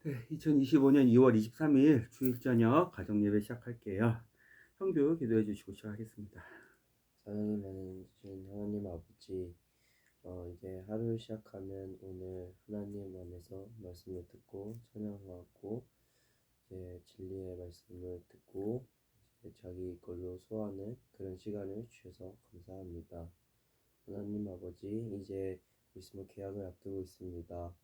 네, 2025년 2월 23일 주일 저녁 가정 예배 시작할게요. 형도 기도해 주시고 시작하겠습니다. 사랑이 많으신 하나님 아버지, 이제 하루를 시작하는 오늘 하나님 안에서 말씀을 듣고 찬양하고 이제 진리의 말씀을 듣고 이제 자기 걸로 소화하는 그런 시간을 주셔서 감사합니다. 하나님 아버지, 이제 크리스마스 개학을 앞두고 있습니다.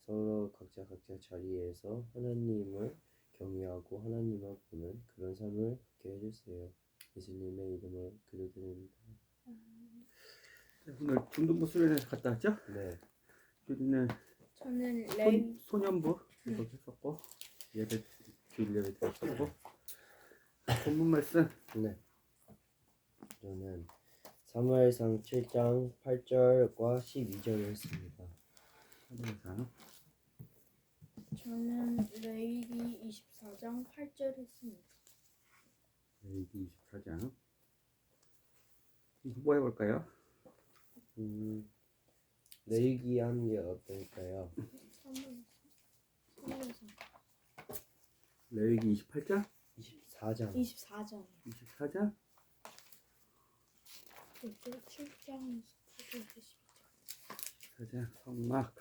서로 각자 자리에서 하나님을 경외하고 하나님을 보는 그런 삶을 갖게 해주세요. 예수님의 이름으로 기도드립니다. 네, 오늘 중등부 수련회에서 갔다 왔죠? 네. 우리는 저는 소년부 계속 했었고 예배 주일 예배 드렸었고 본문 말씀 네. 저는 사무엘상 7장 8절과 12절을 했습니다. 사무엘상 저는 레위기 24장 8절 했습니다. 레위기 24장 뭐 해볼까요? 레위기 하는 게 어떨까요? 사무엘상 레위기 28장? 24장. 24장 24장? 7장에서 8절 24장 성막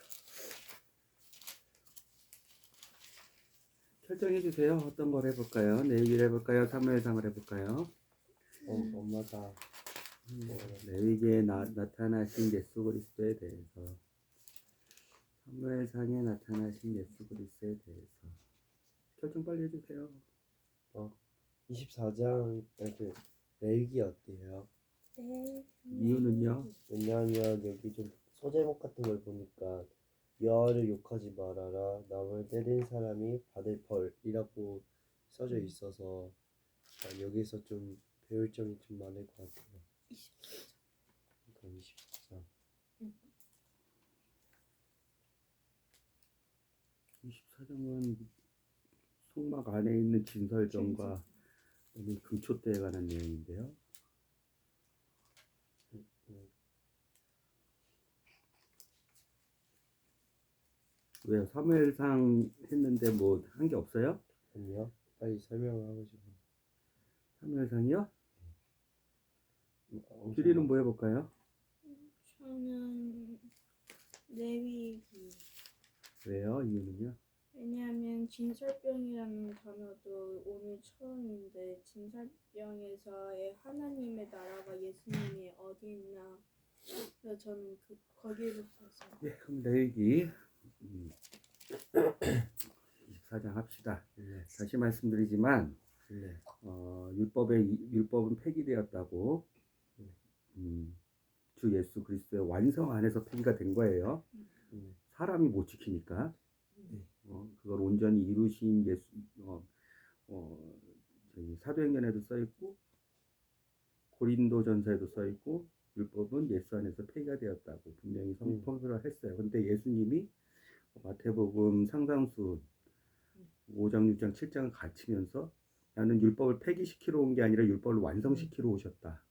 결정해 주세요. 어떤 걸 해볼까요? 레위기를 해볼까요? 사무엘상을 해볼까요? 엄마가 레위기에 나타나신 예수 그리스도에 대해서 사무엘상에 나타나신 예수 그리스도에 대해서 결정 빨리 해주세요. 24장 레위기 어때요? 네. 이유는요? 왜냐하면 여기 좀 소제목 같은 걸 보니까 여호와를 욕하지 말아라, 남을 때린 사람이 받을 벌이라고 써져 있어서 여기서 좀 배울 점이 좀 많을 것 같아요. 24장. 24장은 성막 안에 있는 진설전과 금초대에 관한 내용인데요. 왜요? 사무엘상 했는데 뭐 한 게 없어요? 아니요, 빨리 설명을 하고 싶어요. 사무엘상이요? 엄청 규리는 뭐 해볼까요? 저는 레위기. 왜요? 이유는요? 왜냐하면 진설병이라는 단어도 오늘 처음인데 진설병에서의 하나님의 나라가 예수님이 어디 있나, 그래서 저는 거기부터서. 예, 그럼 레위기 24장 합시다. 네. 다시 말씀드리지만 네. 율법은 폐기되었다고 주 예수 그리스도의 완성 안에서 폐기가 된 거예요. 사람이 못 지키니까 그걸 온전히 이루신 예수 저기 사도행전에도 써 있고 고린도전서에도 써 있고 율법은 예수 안에서 폐기가 되었다고 분명히 선포를 했어요. 근데 예수님이 마태복음 상상수 5장, 6장, 7장을 가르치면서 나는 율법을 폐기시키러 온 게 아니라 율법을 완성시키러 오셨다.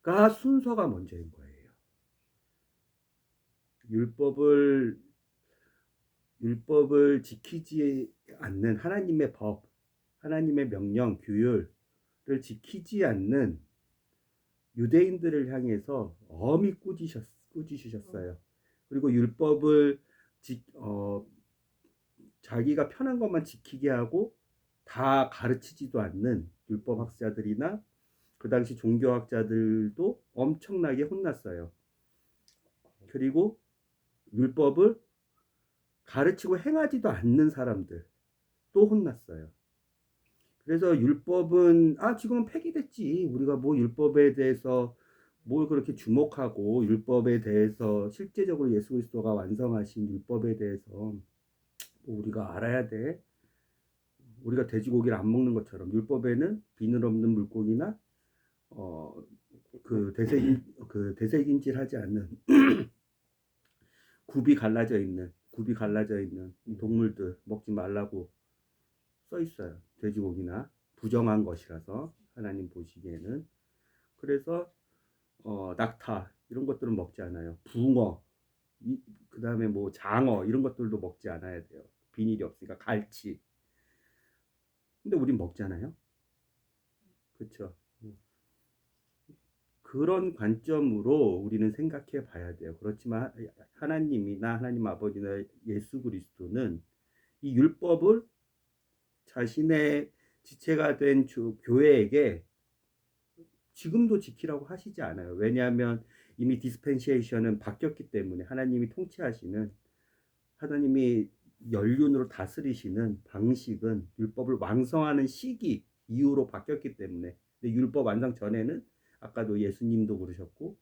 가 순서가 먼저인 거예요. 율법을 지키지 않는 하나님의 법, 하나님의 명령, 규율을 지키지 않는 유대인들을 향해서 엄히 꾸짖으셨어요. 그리고 율법을 자기가 편한 것만 지키게 하고 다 가르치지도 않는 율법학자들이나 그 당시 종교학자들도 엄청나게 혼났어요. 그리고 율법을 가르치고 행하지도 않는 사람들 또 혼났어요. 그래서 율법은 지금은 폐기됐지. 우리가 뭐 율법에 대해서 뭘 그렇게 주목하고 율법에 대해서 실제적으로 예수 그리스도가 완성하신 율법에 대해서 뭐 우리가 알아야 돼. 우리가 돼지고기를 안 먹는 것처럼 율법에는 비늘 없는 물고기나 그 대색인질하지 않는 굽이 갈라져 있는 동물들 먹지 말라고 써 있어요. 돼지고기나 부정한 것이라서 하나님 보시기에는. 그래서 낙타 이런 것들은 먹지 않아요. 붕어, 그 다음에 뭐 장어 이런 것들도 먹지 않아야 돼요. 비닐이 없으니까 갈치. 근데 우린 먹잖아요. 그렇죠? 그런 관점으로 우리는 생각해 봐야 돼요. 그렇지만 하나님이나 하나님 아버지나 예수 그리스도는 이 율법을 자신의 지체가 된 교회에게 지금도 지키라고 하시지 않아요. 왜냐하면 이미 디스펜세이션은 바뀌었기 때문에 하나님이 통치하시는, 하나님이 연륜으로 다스리시는 방식은 율법을 완성하는 시기 이후로 바뀌었기 때문에. 근데 율법 완성 전에는 아까도 예수님도 그러셨고,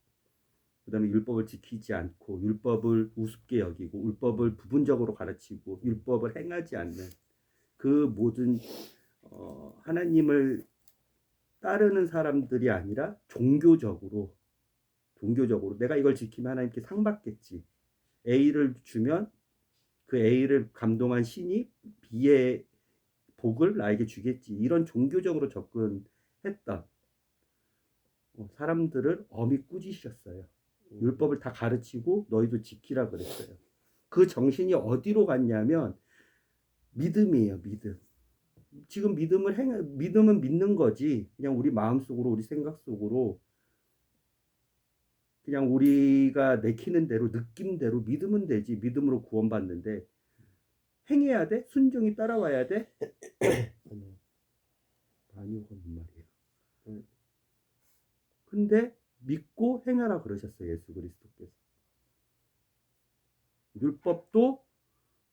그 다음에 율법을 지키지 않고 율법을 우습게 여기고 율법을 부분적으로 가르치고 율법을 행하지 않는 그 모든 하나님을 따르는 사람들이 아니라 종교적으로 내가 이걸 지키면 하나님께 상 받겠지. A를 주면 그 A를 감동한 신이 B의 복을 나에게 주겠지. 이런 종교적으로 접근했던 사람들을 엄히 꾸짖으셨어요. 율법을 다 가르치고 너희도 지키라 그랬어요. 그 정신이 어디로 갔냐면 믿음이에요. 믿음. 지금 믿음은 믿는 거지. 그냥 우리 마음속으로, 우리 생각 속으로 그냥 우리가 내키는 대로, 느낌대로 믿으면 되지. 믿음으로 구원받는데 행해야 돼? 순종이 따라와야 돼? 아니요, 그건 무슨 말이에요. 근데 믿고 행하라 그러셨어요. 예수 그리스도께서.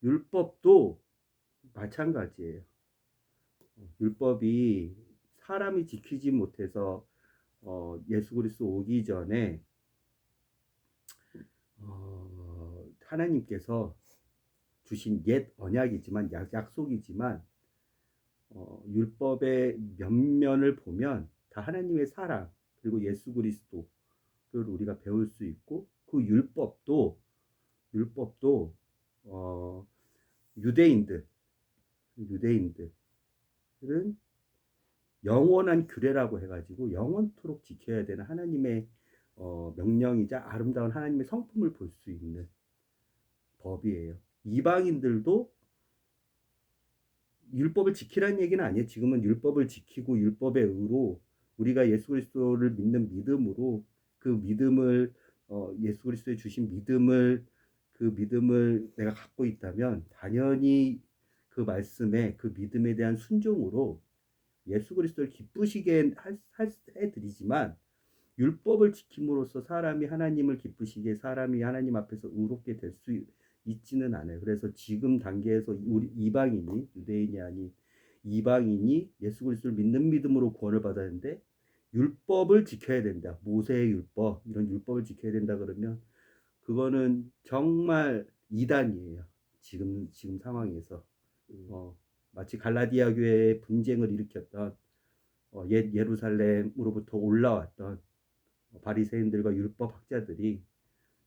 율법도 마찬가지예요. 율법이 사람이 지키지 못해서 예수 그리스도 오기 전에 하나님께서 주신 옛 언약이지만 약속이지만 율법의 면면을 보면 다 하나님의 사랑 그리고 예수 그리스도를 우리가 배울 수 있고, 그 율법도 유대인들은 영원한 규례라고 해가지고 영원토록 지켜야 되는 하나님의 명령이자 아름다운 하나님의 성품을 볼 수 있는 법이에요. 이방인들도 율법을 지키라는 얘기는 아니에요. 지금은 율법을 지키고 율법의 의로 우리가 예수 그리스도를 믿는 믿음으로 그 믿음을 예수 그리스도에 주신 그 믿음을 내가 갖고 있다면 당연히 그 말씀에 그 믿음에 대한 순종으로 예수 그리스도를 기쁘시게 해드리지만, 율법을 지킴으로써 사람이 하나님을 기쁘시게, 사람이 하나님 앞에서 의롭게 될 수 있지는 않아요. 그래서 지금 단계에서 우리 이방인이, 유대인이 아닌 이방인이 예수 그리스도를 믿는 믿음으로 구원을 받았는데 율법을 지켜야 된다. 모세의 율법, 이런 율법을 지켜야 된다 그러면 그거는 정말 이단이에요. 지금 상황에서. 마치 갈라디아 교회의 분쟁을 일으켰던 옛 예루살렘으로부터 올라왔던 바리새인들과 율법 학자들이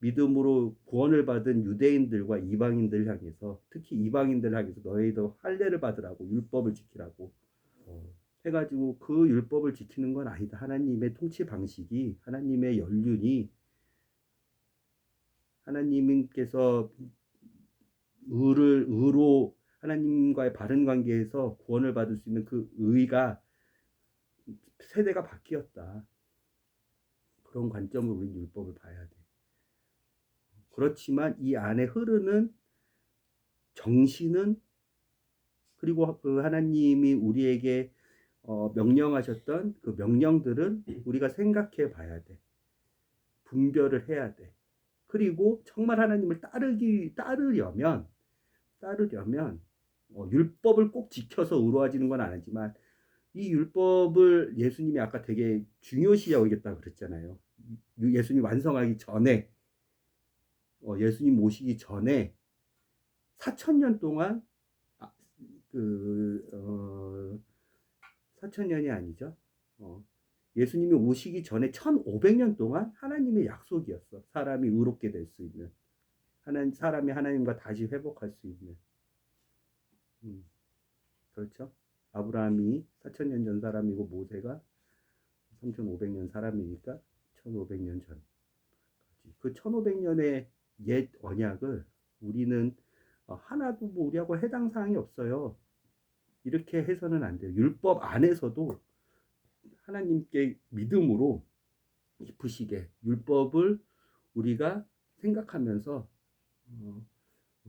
믿음으로 구원을 받은 유대인들과 이방인들 향해서, 특히 이방인들 향해서 너희도 할례를 받으라고, 율법을 지키라고 해가지고, 그 율법을 지키는 건 아니다. 하나님의 통치 방식이, 하나님의 연륜이, 하나님께서 의로 하나님과의 바른 관계에서 구원을 받을 수 있는 그 의가 세대가 바뀌었다. 그런 관점으로 우리 율법을 봐야 돼. 그렇지만 이 안에 흐르는 정신은, 그리고 그 하나님이 우리에게 명령하셨던 그 명령들은 우리가 생각해 봐야 돼. 분별을 해야 돼. 그리고 정말 하나님을 따르려면 율법을 꼭 지켜서 의로워지는 건 아니지만, 이 율법을 예수님이 아까 되게 중요시 여기겠다고 그랬잖아요. 예수님 완성하기 전에, 예수님 오시기 전에 4,000년 동안, 4,000년이 아니죠. 예수님이 오시기 전에 1,500년 동안 하나님의 약속이었어. 사람이 의롭게 될 수 있는, 사람이 하나님과 다시 회복할 수 있는. 그렇죠? 아브라함이 4,000년 전 사람이고 모세가 3,500년 사람이니까 1,500년 전. 그 1,500년의 옛 언약을 우리는 하나도 뭐 우리하고 해당 사항이 없어요. 이렇게 해서는 안 돼요. 율법 안에서도 하나님께 믿음으로 깊으시게 율법을 우리가 생각하면서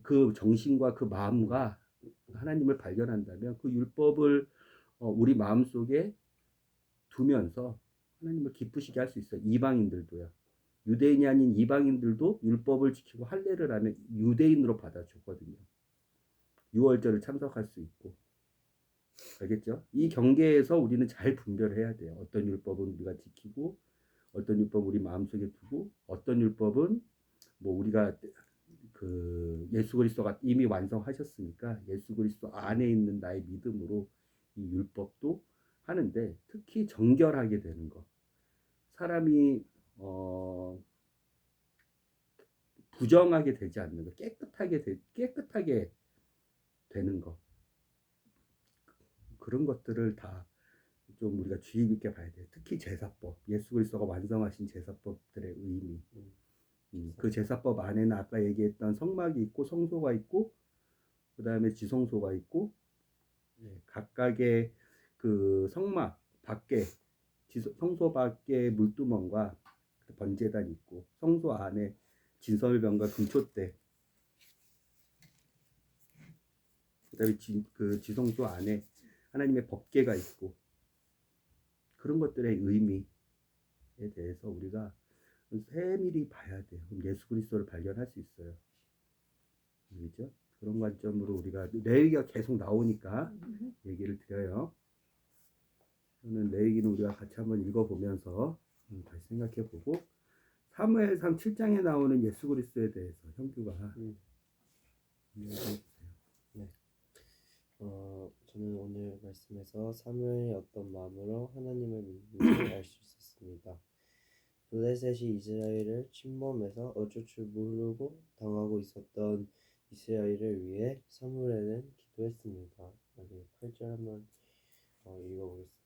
그 정신과 그 마음과 하나님을 발견한다면 그 율법을 우리 마음속에 두면서 하나님을 기쁘시게 할 수 있어요. 이방인들도요. 유대인이 아닌 이방인들도 율법을 지키고 할례를 하면 유대인으로 받아주거든요. 유월절을 참석할 수 있고. 알겠죠? 이 경계에서 우리는 잘 분별해야 돼요. 어떤 율법은 우리가 지키고 어떤 율법은 우리 마음속에 두고 어떤 율법은 뭐 우리가 그 예수 그리스도가 이미 완성하셨으니까 예수 그리스도 안에 있는 나의 믿음으로 이 율법도 하는데 특히 정결하게 되는 거. 사람이 부정하게 되지 않는 거, 깨끗하게 되는 거. 그런 것들을 다 좀 우리가 주의 깊게 봐야 돼요. 특히 제사법, 예수 그리스도가 완성하신 제사법들의 의미. 그 제사법 안에는 아까 얘기했던 성막이 있고 성소가 있고 그 다음에 지성소가 있고 각각의 그 성막 밖에 성소 밖에 물두멍과 번제단이 있고 성소 안에 진설병과 금초대 그 다음에 그 지성소 안에 하나님의 법궤가 있고 그런 것들의 의미에 대해서 우리가 세밀히 봐야 돼요. 그럼 예수 그리스도를 발견할 수 있어요. 그렇죠? 그런 관점으로 우리가 레위기가 계속 나오니까 얘기를 드려요. 저는 레위기는 우리가 같이 한번 읽어보면서 다시 생각해보고 사무엘상 7장에 나오는 예수 그리스도에 대해서 형규가 얘기해주세요. 네. 저는 오늘 말씀에서 사무엘이 어떤 마음으로 하나님을 믿는지 알 수 있었습니다. 블레셋이 이스라엘을 침범해서 어쩔 줄 모르고 당하고 있었던 이스라엘을 위해 사무엘은 기도했습니다. 여기 8절 한번 읽어보겠습니다.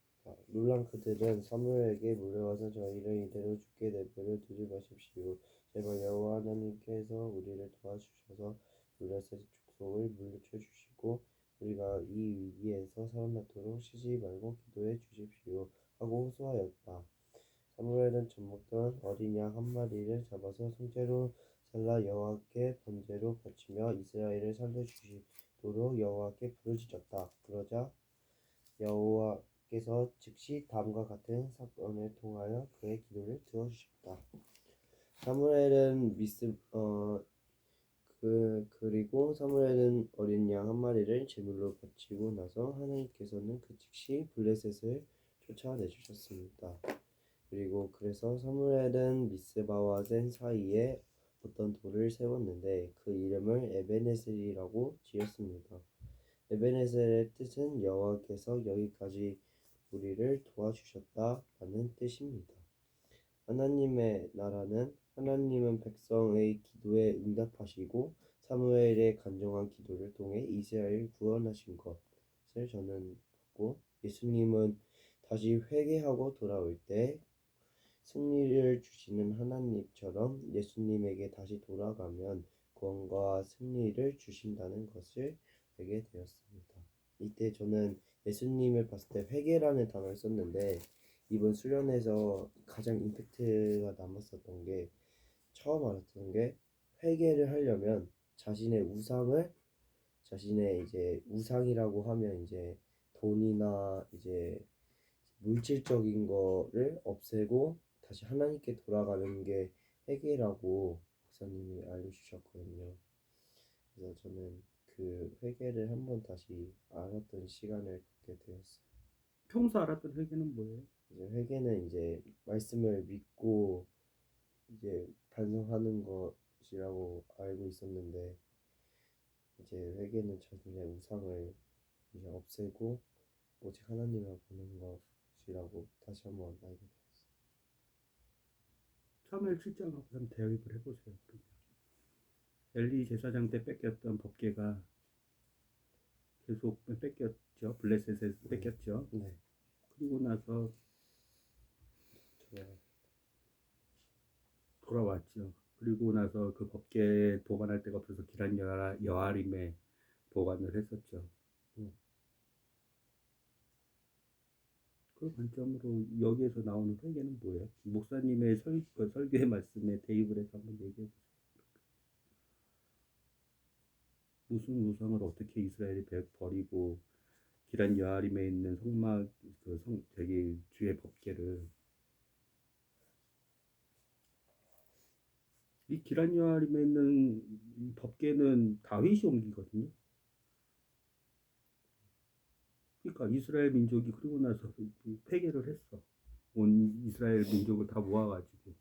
놀란 그들은 사무엘에게 물려와서 저희를 이대로 죽게 내버려 두지 마십시오. 제발 여호와 하나님께서 우리를 도와주셔서 블레셋 족속을 물리쳐 주시고 우리가 이 위기에서 살아나도록 쉬지 말고 기도해 주십시오 하고 호소하였다. 사무엘은 젖 먹던 어린 양 한 마리를 잡아서 송채로 잘라 여호와께 번제로 바치며 이스라엘을 살려주시도록 여호와께 부르짖었다. 그러자 여호와께서 즉시 다음과 같은 사건을 통하여 그의 기도를 들어주셨다. 사무엘은 그리고 사무엘은 어린 양 한 마리를 제물로 바치고 나서 하나님께서는 그 즉시 블레셋을 쫓아내주셨습니다. 그리고 그래서 사무엘은 미스바와 젠 사이에 어떤 돌을 세웠는데 그 이름을 에베네셀이라고 지었습니다. 에베네셀의 뜻은 여호와께서 여기까지 우리를 도와주셨다라는 뜻입니다. 하나님의 나라는 하나님은 백성의 기도에 응답하시고 사무엘의 간절한 기도를 통해 이스라엘을 구원하신 것을 저는 봤고 예수님은 다시 회개하고 돌아올 때 승리를 주시는 하나님처럼 예수님에게 다시 돌아가면 구원과 승리를 주신다는 것을 알게 되었습니다. 이때 저는 예수님을 봤을 때 회개라는 단어를 썼는데 이번 수련에서 가장 임팩트가 남았었던 게 처음 알았던 게 회개를 하려면 자신의 이제 우상이라고 하면 이제 돈이나 이제 물질적인 거를 없애고 다시 하나님께 돌아가는 게 회개라고 목사님이 알려주셨거든요. 그래서 저는 그 회개를 한번 다시 알았던 시간을 갖게 되었어요. 평소 알았던 회개는 뭐예요? 이제 회개는 이제 말씀을 믿고 이제 반성하는 것이라고 알고 있었는데 이제 회개는 자신의 우상을 이제 없애고 오직 하나님을 보는 것이라고 다시 한번 알게 되었어요. 사무엘 7장하고 한번 대입을 해보세요. 엘리 제사장 때 뺏겼던 법궤가 계속 뺏겼죠. 블레셋에서 뺏겼죠. 네. 그리고 나서 돌아왔죠. 그리고 나서 그 법계 보관할 데가 없어서 기란 여아림에 보관을 했었죠. 그 관점으로 여기에서 나오는 회개는 뭐예요? 목사님의 설교의 말씀에 대입을 해서 한번 얘기해 보세요. 무슨 우상을 어떻게 이스라엘이 버리고 기란 여아림에 있는 성막 되게 주의 법계를, 이 기란 여아림에 있는 이 법계는 다윗이 옮기거든요. 그러니까 이스라엘 민족이 그리고 나서 회개를 했어. 온 이스라엘 민족을 다 모아가지고.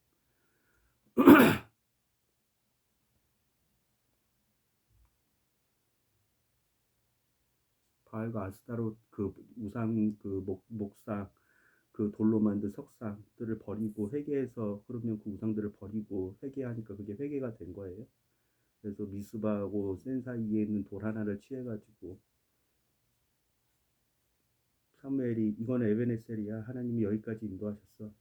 바알과 아스타롯 그 우상 그 목상 그 돌로 만든 석상들을 버리고 회개해서, 그러면 그 우상들을 버리고 회개하니까 그게 회개가 된 거예요. 그래서 미스바하고 센 사이에 있는 돌 하나를 취해가지고 사무엘이 이건 에베네셀이야, 하나님이 여기까지 인도하셨어.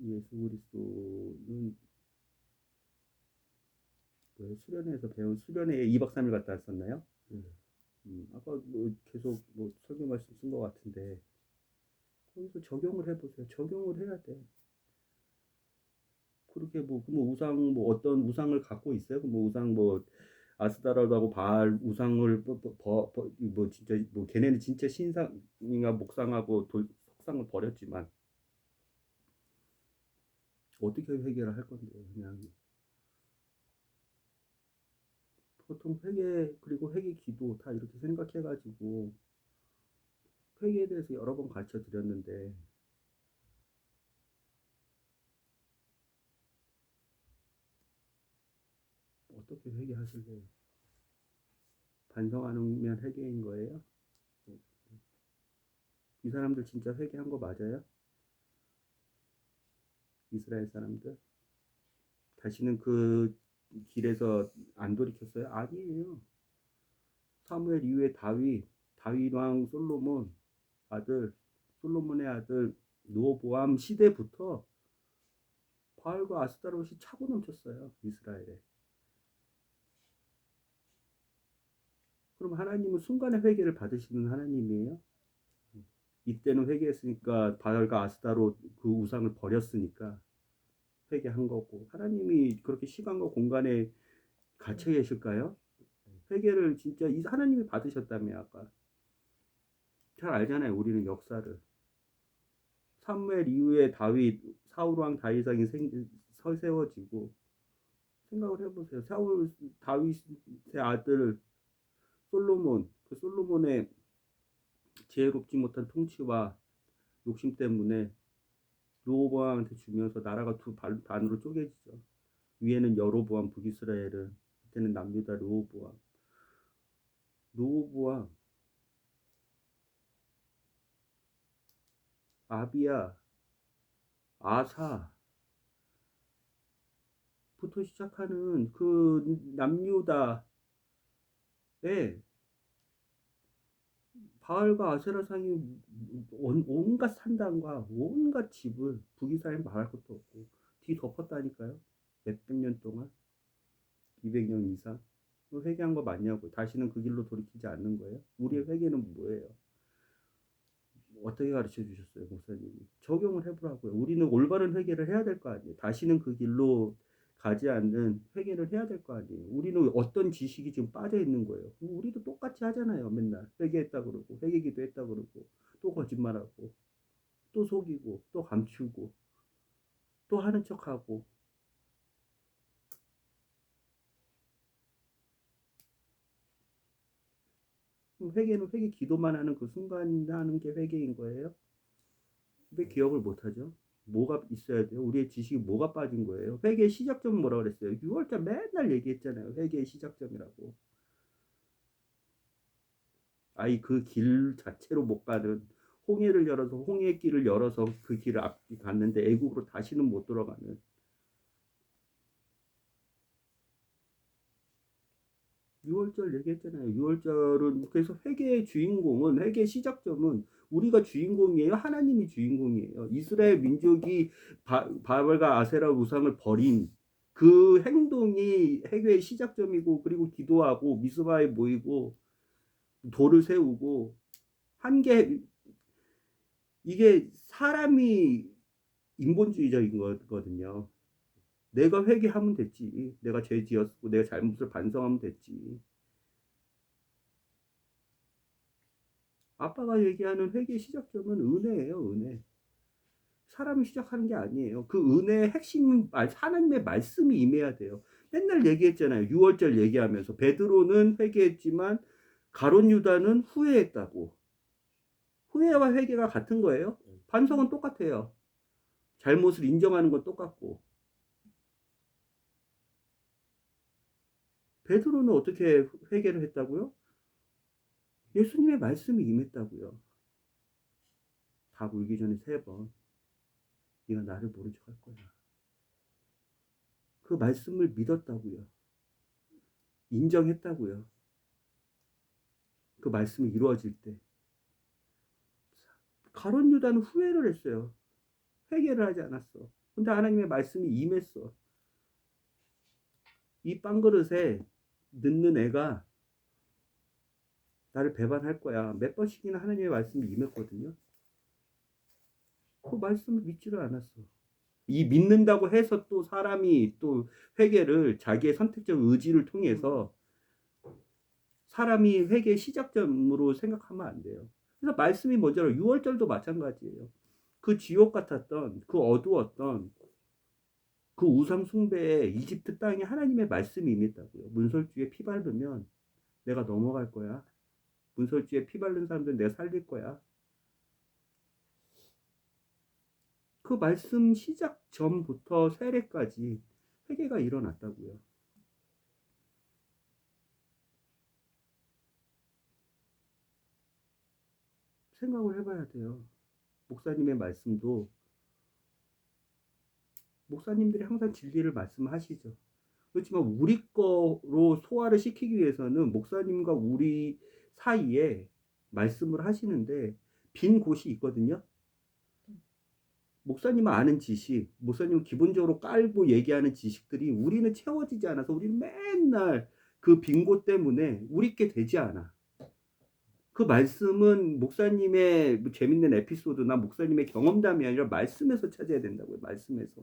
예수 그리스도는 수련회에서 배운, 수련회에 2박 3일 갔다 왔었나요? 아까 뭐 계속 뭐 설교 말씀 쓴 것 같은데 거기서 적용을 해보세요. 적용을 해야 돼. 그렇게 뭐 우상 뭐 어떤 우상을 갖고 있어요? 뭐 우상 뭐 아스타라라고 바알 우상을 뭐 진짜 뭐 걔네는 진짜 신상이나 목상하고 석상을 버렸지만 어떻게 회개를 할 건데요? 그냥 보통 회개, 그리고 회개 기도 다 이렇게 생각해가지고 회개에 대해서 여러 번 가르쳐 드렸는데 어떻게 회개하실래요? 반성하면 회개인 거예요? 이 사람들 진짜 회개한 거 맞아요? 이스라엘 사람들? 다시는 그 길에서 안 돌이켰어요? 아니에요. 사무엘 이후에 다윗 왕 솔로몬 아들, 솔로몬의 아들 르호보암 시대부터 바알과 아스타롯이 차고 넘쳤어요, 이스라엘에. 그럼 하나님은 순간의 회개를 받으시는 하나님이에요? 이때는 회개했으니까, 바알과 아스타롯 그 우상을 버렸으니까 회개한 거고, 하나님이 그렇게 시간과 공간에 갇혀 계실까요? 회개를 진짜 이 하나님이 받으셨다며. 아까 잘 알잖아요, 우리는 역사를. 사무엘 이후에 사울 왕 다윗왕이 세워지고, 생각을 해보세요. 다윗의 아들 솔로몬, 그 솔로몬의 지혜롭지 못한 통치와 욕심 때문에 르호보암한테 주면서 나라가 두 반으로 쪼개지죠. 위에는 여로보암 북이스라엘은, 밑에는 남유다 르호보암, 아비야, 아사부터 시작하는 그 남유다의 바알과 아세라상이 온갖 산당과 온갖 집을 북이스라엘 말할 것도 없고 뒤덮었다니까요. 몇백 년 동안, 200년 이상. 회개한 거 맞냐고. 다시는 그 길로 돌이키지 않는 거예요. 우리의 회개는 뭐예요? 어떻게 가르쳐 주셨어요, 목사님이? 적용을 해보라고요. 우리는 올바른 회개를 해야 될 거 아니에요. 다시는 그 길로 가지 않는 회개를 해야 될 거 아니에요. 우리는 어떤 지식이 지금 빠져 있는 거예요. 우리도 똑같이 하잖아요. 맨날 회개했다 그러고, 회개기도 했다 그러고, 또 거짓말하고, 또 속이고, 또 감추고, 또 하는 척하고. 회개는 회개 기도만 하는 그 순간 하는 게 회개인 거예요? 왜 기억을 못하죠? 뭐가 있어야 돼요? 우리의 지식이 뭐가 빠진 거예요? 회개의 시작점은 뭐라고 그랬어요? 6월달 맨날 얘기했잖아요. 회개의 시작점이라고. 아이 그 길 자체로 못 가는, 홍해의 길을 열어서 그 길을 갔는데 애국으로 다시는 못 돌아가는. 유월절 얘기했잖아요. 유월절은 그래서 회개의 주인공은 회개의 시작점은 우리가 주인공이에요. 하나님이 주인공이에요. 이스라엘 민족이 바알과 아세라 우상을 버린 그 행동이 회개의 시작점이고 그리고 기도하고 미스바에 모이고 돌을 세우고 한 게 이게 사람이 인본주의적인 거거든요. 내가 회개하면 됐지. 내가 죄 지었고 내가 잘못을 반성하면 됐지. 아빠가 얘기하는 회개의 시작점은 은혜예요, 은혜. 사람이 시작하는 게 아니에요. 그 은혜의 핵심은 하나님의 말씀이 임해야 돼요. 맨날 얘기했잖아요. 유월절 얘기하면서 베드로는 회개했지만 가룟 유다는 후회했다고. 후회와 회개가 같은 거예요. 반성은 똑같아요. 잘못을 인정하는 건 똑같고. 베드로는 어떻게 회개를 했다고요? 예수님의 말씀이 임했다고요. 밥 울기 전에 3번 네가 나를 모른 척 할 거야. 그 말씀을 믿었다고요. 인정했다고요. 그 말씀이 이루어질 때. 가룟 유다는 후회를 했어요. 회개를 하지 않았어. 근데 하나님의 말씀이 임했어. 이 빵그릇에 넣는 애가 나를 배반할 거야. 몇 번씩이나 하나님의 말씀이 임했거든요. 그 말씀을 믿지를 않았어. 이 믿는다고 해서 또 사람이 또 회개를 자기의 선택적 의지를 통해서 사람이 회개의 시작점으로 생각하면 안 돼요. 그래서 말씀이 먼저로 6월절도 마찬가지예요. 그 지옥 같았던 그 어두웠던 그 우상 숭배에 이집트 땅에 하나님의 말씀이 임했다고요. 문설주에 피 바르면 내가 넘어갈 거야. 문설주에 피 바른 사람들 내가 살릴 거야. 그 말씀 시작 전부터 세례까지 회개가 일어났다고요. 생각을 해봐야 돼요. 목사님의 말씀도 목사님들이 항상 진리를 말씀하시죠. 그렇지만 우리 거로 소화를 시키기 위해서는 목사님과 우리 사이에 말씀을 하시는데 빈 곳이 있거든요. 목사님은 아는 지식, 목사님은 기본적으로 깔고 얘기하는 지식들이 우리는 채워지지 않아서 우리는 맨날 그 빈 곳 때문에 우리께 되지 않아. 그 말씀은 목사님의 재밌는 에피소드나 목사님의 경험담이 아니라 말씀에서 찾아야 된다고요. 말씀에서.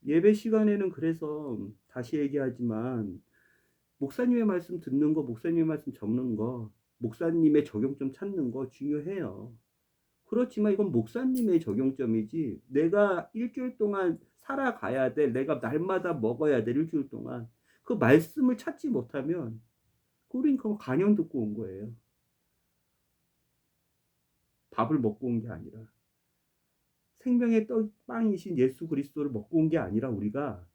예배 시간에는 그래서 다시 얘기하지만 목사님의 말씀 듣는 거, 목사님의 말씀 적는 거, 목사님의 적용점 찾는 거 중요해요. 그렇지만 이건 목사님의 적용점이지 내가 일주일 동안 살아가야 돼. 내가 날마다 먹어야 돼. 일주일 동안. 그 말씀을 찾지 못하면 우린 그거 간영 듣고 온 거예요. 밥을 먹고 온 게 아니라. 생명의 떡빵이신 예수 그리스도를 먹고 온 게 아니라 우리가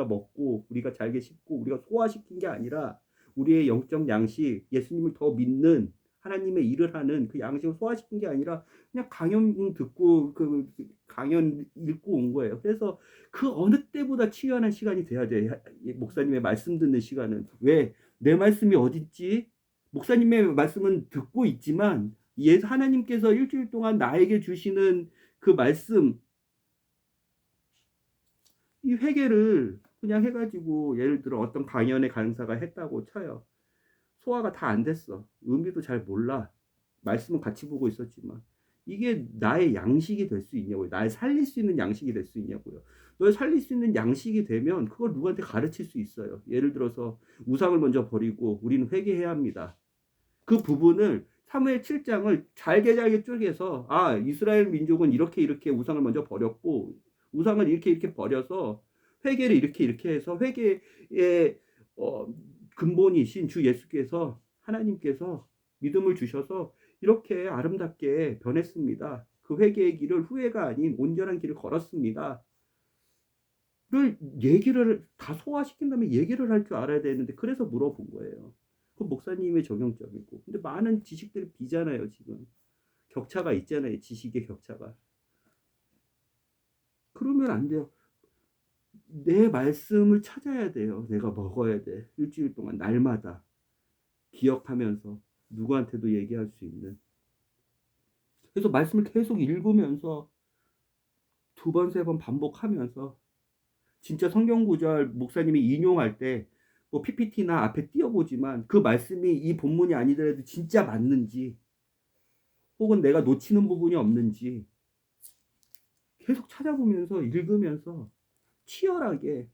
먹고 우리가 잘게 씹고 우리가 소화시킨 게 아니라 우리의 영적 양식 예수님을 더 믿는 하나님의 일을 하는 그 양식을 소화시킨 게 아니라 그냥 강연 듣고 그 강연 읽고 온 거예요. 그래서 그 어느 때보다 치유하는 시간이 돼야 돼. 목사님의 말씀 듣는 시간은. 왜? 내 말씀이 어딨지? 목사님의 말씀은 듣고 있지만 하나님께서 일주일 동안 나에게 주시는 그 말씀 이 회개를 그냥 해가지고 예를 들어 어떤 강연의 강사가 했다고 쳐요. 소화가 다 안 됐어. 의미도 잘 몰라. 말씀은 같이 보고 있었지만 이게 나의 양식이 될 수 있냐고요. 나의 살릴 수 있는 양식이 될 수 있냐고요. 너의 살릴 수 있는 양식이 되면 그걸 누구한테 가르칠 수 있어요. 예를 들어서 우상을 먼저 버리고 우리는 회개해야 합니다. 그 부분을 사무엘 7장을 잘게 쪼개서 이스라엘 민족은 이렇게 우상을 먼저 버렸고 우상을 이렇게 버려서 회개를 이렇게 해서 회개의 근본이신 주 예수께서 하나님께서 믿음을 주셔서 이렇게 아름답게 변했습니다. 그 회개의 길을 후회가 아닌 온전한 길을 걸었습니다. 를 얘기를 다 소화시킨 다음에 얘기를 할 줄 알아야 되는데 그래서 물어본 거예요. 그 목사님의 적용점이고. 근데 많은 지식들이 비잖아요, 지금. 격차가 있잖아요, 지식의 격차가. 그러면 안 돼요. 내 말씀을 찾아야 돼요. 내가 먹어야 돼. 일주일 동안 날마다 기억하면서 누구한테도 얘기할 수 있는. 그래서 말씀을 계속 읽으면서 두 번, 세 번 반복하면서 진짜 성경 구절 목사님이 인용할 때 뭐 PPT나 앞에 띄워보지만 그 말씀이 이 본문이 아니더라도 진짜 맞는지 혹은 내가 놓치는 부분이 없는지 계속 찾아보면서 읽으면서 치열하게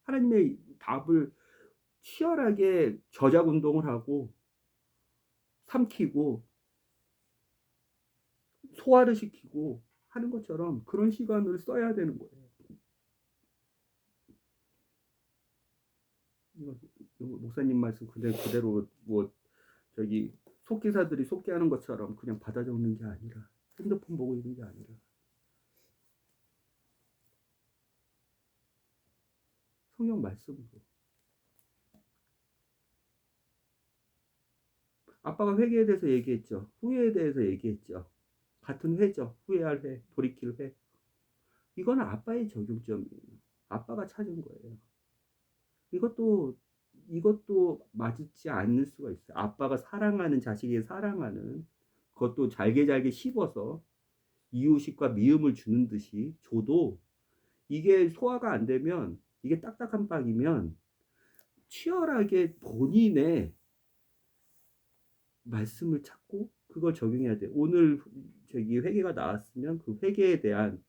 하나님의 답을 치열하게 저작 운동을 하고 삼키고 소화를 시키고 하는 것처럼 그런 시간을 써야 되는 거예요. 목사님 말씀 그대로 뭐 저기 속기사들이 속기하는 것처럼 그냥 받아 적는 게 아니라 핸드폰 보고 있는 게 아니라 성경 말씀으로. 아빠가 회개에 대해서 얘기했죠. 후회에 대해서 얘기했죠. 같은 회죠. 후회할 회, 돌이킬 회. 이거는 아빠의 적용점이에요. 아빠가 찾은 거예요. 이것도 맞지 않을 수가 있어요. 아빠가 사랑하는 자식이 사랑하는 그것도 잘게 씹어서 이유식과 미음을 주는 듯이 줘도 이게 소화가 안 되면 이게 딱딱한 빵이면 치열하게 본인의 말씀을 찾고 그걸 적용해야 돼. 오늘 저기 회개가 나왔으면 그 회개에 대한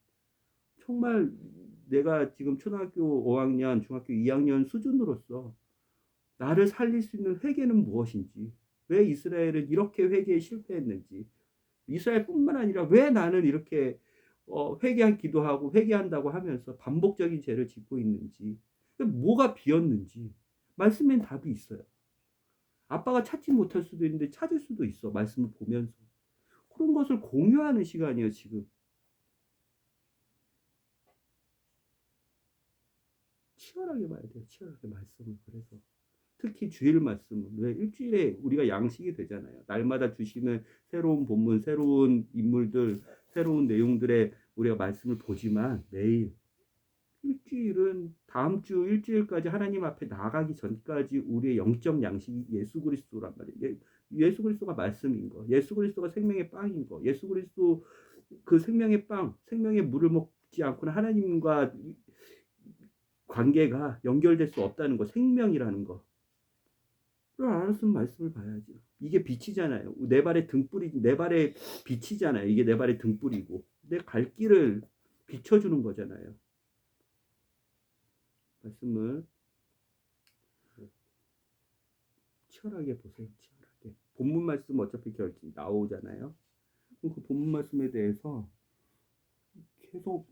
정말 내가 지금 초등학교 5학년, 중학교 2학년 수준으로서 나를 살릴 수 있는 회개는 무엇인지, 왜 이스라엘은 이렇게 회개에 실패했는지, 이스라엘뿐만 아니라 왜 나는 이렇게 회개한 기도하고 회개한다고 하면서 반복적인 죄를 짓고 있는지, 뭐가 비었는지 말씀엔 답이 있어요. 아빠가 찾지 못할 수도 있는데 찾을 수도 있어. 말씀을 보면서. 그런 것을 공유하는 시간이에요, 지금. 치열하게 봐야 돼요. 치열하게 말씀을. 그래서 특히 주일 말씀은 왜 일주일에 우리가 양식이 되잖아요. 날마다 주시는 새로운 본문, 새로운 인물들, 새로운 내용들의 우리가 말씀을 보지만 매일 일주일은 다음 주 일주일까지 하나님 앞에 나가기 전까지 우리의 영적 양식이 예수 그리스도란 말이에요. 예수 그리스도가 말씀인 거, 예수 그리스도가 생명의 빵인 거, 예수 그리스도 그 생명의 빵, 생명의 물을 먹지 않고는 하나님과 관계가 연결될 수 없다는 거, 생명이라는 거. 그걸 알았으면 말씀을 봐야죠. 이게 빛이잖아요. 내 발의 등불이, 내 발의 빛이잖아요. 이게 내 발의 등불이고 내 갈 길을 비춰주는 거잖아요. 말씀을 치열하게 보세요. 치열하게. 본문 말씀 어차피 결국 나오잖아요. 그 본문 말씀에 대해서 계속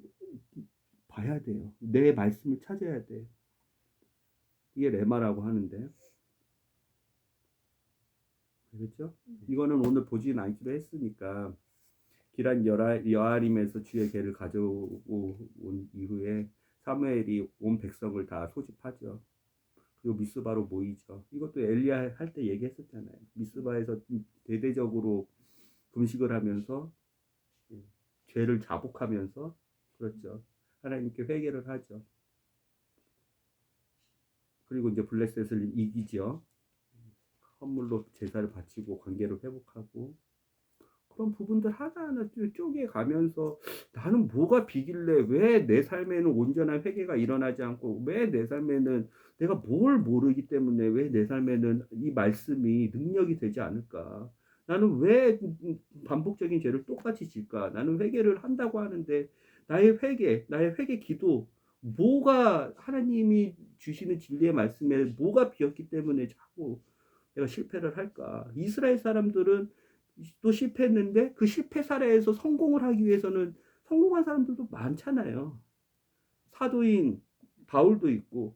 봐야 돼요. 내 말씀을 찾아야 돼. 이게 레마라고 하는데. 알겠죠? 이거는 오늘 보진 않기로 했으니까 기란 여아림에서 주의 계를 가져온 이후에 사무엘이 온 백성을 다 소집하죠. 그리고 미스바로 모이죠. 이것도 엘리야 할 때 얘기했었잖아요. 미스바에서 대대적으로 금식을 하면서 죄를 자복하면서 그렇죠. 하나님께 회개를 하죠. 그리고 이제 블레셋을 이기죠. 헌물로 제사를 바치고 관계를 회복하고 그런 부분들 하나하나 쪼개가면서 나는 뭐가 비길래 왜 내 삶에는 온전한 회개가 일어나지 않고 왜 내 삶에는 내가 뭘 모르기 때문에 왜 내 삶에는 이 말씀이 능력이 되지 않을까? 나는 왜 반복적인 죄를 똑같이 질까? 나는 회개를 한다고 하는데 나의 회개 기도 뭐가 하나님이 주시는 진리의 말씀에 뭐가 비었기 때문에 자꾸 내가 실패를 할까? 이스라엘 사람들은 또 실패했는데 그 실패 사례에서 성공을 하기 위해서는 성공한 사람들도 많잖아요. 사도인 바울도 있고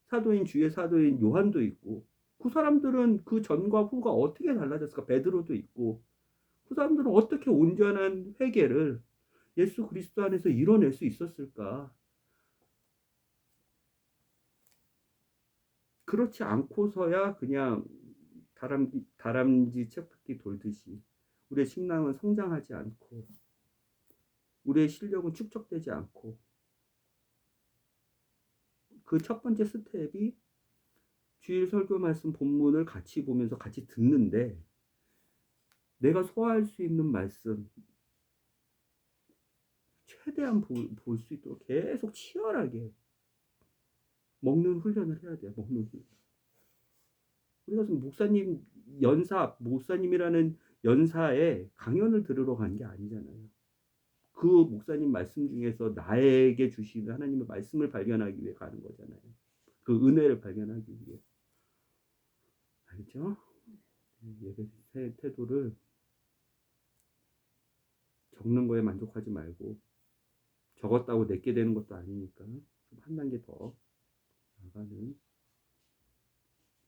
사도인 주의 사도인 요한도 있고 그 사람들은 그 전과 후가 어떻게 달라졌을까? 베드로도 있고 그 사람들은 어떻게 온전한 회개를 예수 그리스도 안에서 이뤄낼 수 있었을까? 그렇지 않고서야 그냥 다람쥐 쳇바퀴 돌듯이 우리의 신앙은 성장하지 않고 우리의 실력은 축적되지 않고 그 첫 번째 스텝이 주일 설교 말씀 본문을 같이 보면서 같이 듣는데 내가 소화할 수 있는 말씀 최대한 볼 수 있도록 계속 치열하게 먹는 훈련을 해야 돼요. 먹는 훈련. 우리가 무슨 목사님이라는 연사에 강연을 들으러 간 게 아니잖아요. 그 목사님 말씀 중에서 나에게 주시는 하나님의 말씀을 발견하기 위해 가는 거잖아요. 그 은혜를 발견하기 위해. 알죠? 예배 태도를 적는 거에 만족하지 말고 적었다고 내게 되는 것도 아니니까 좀 한 단계 더 나가는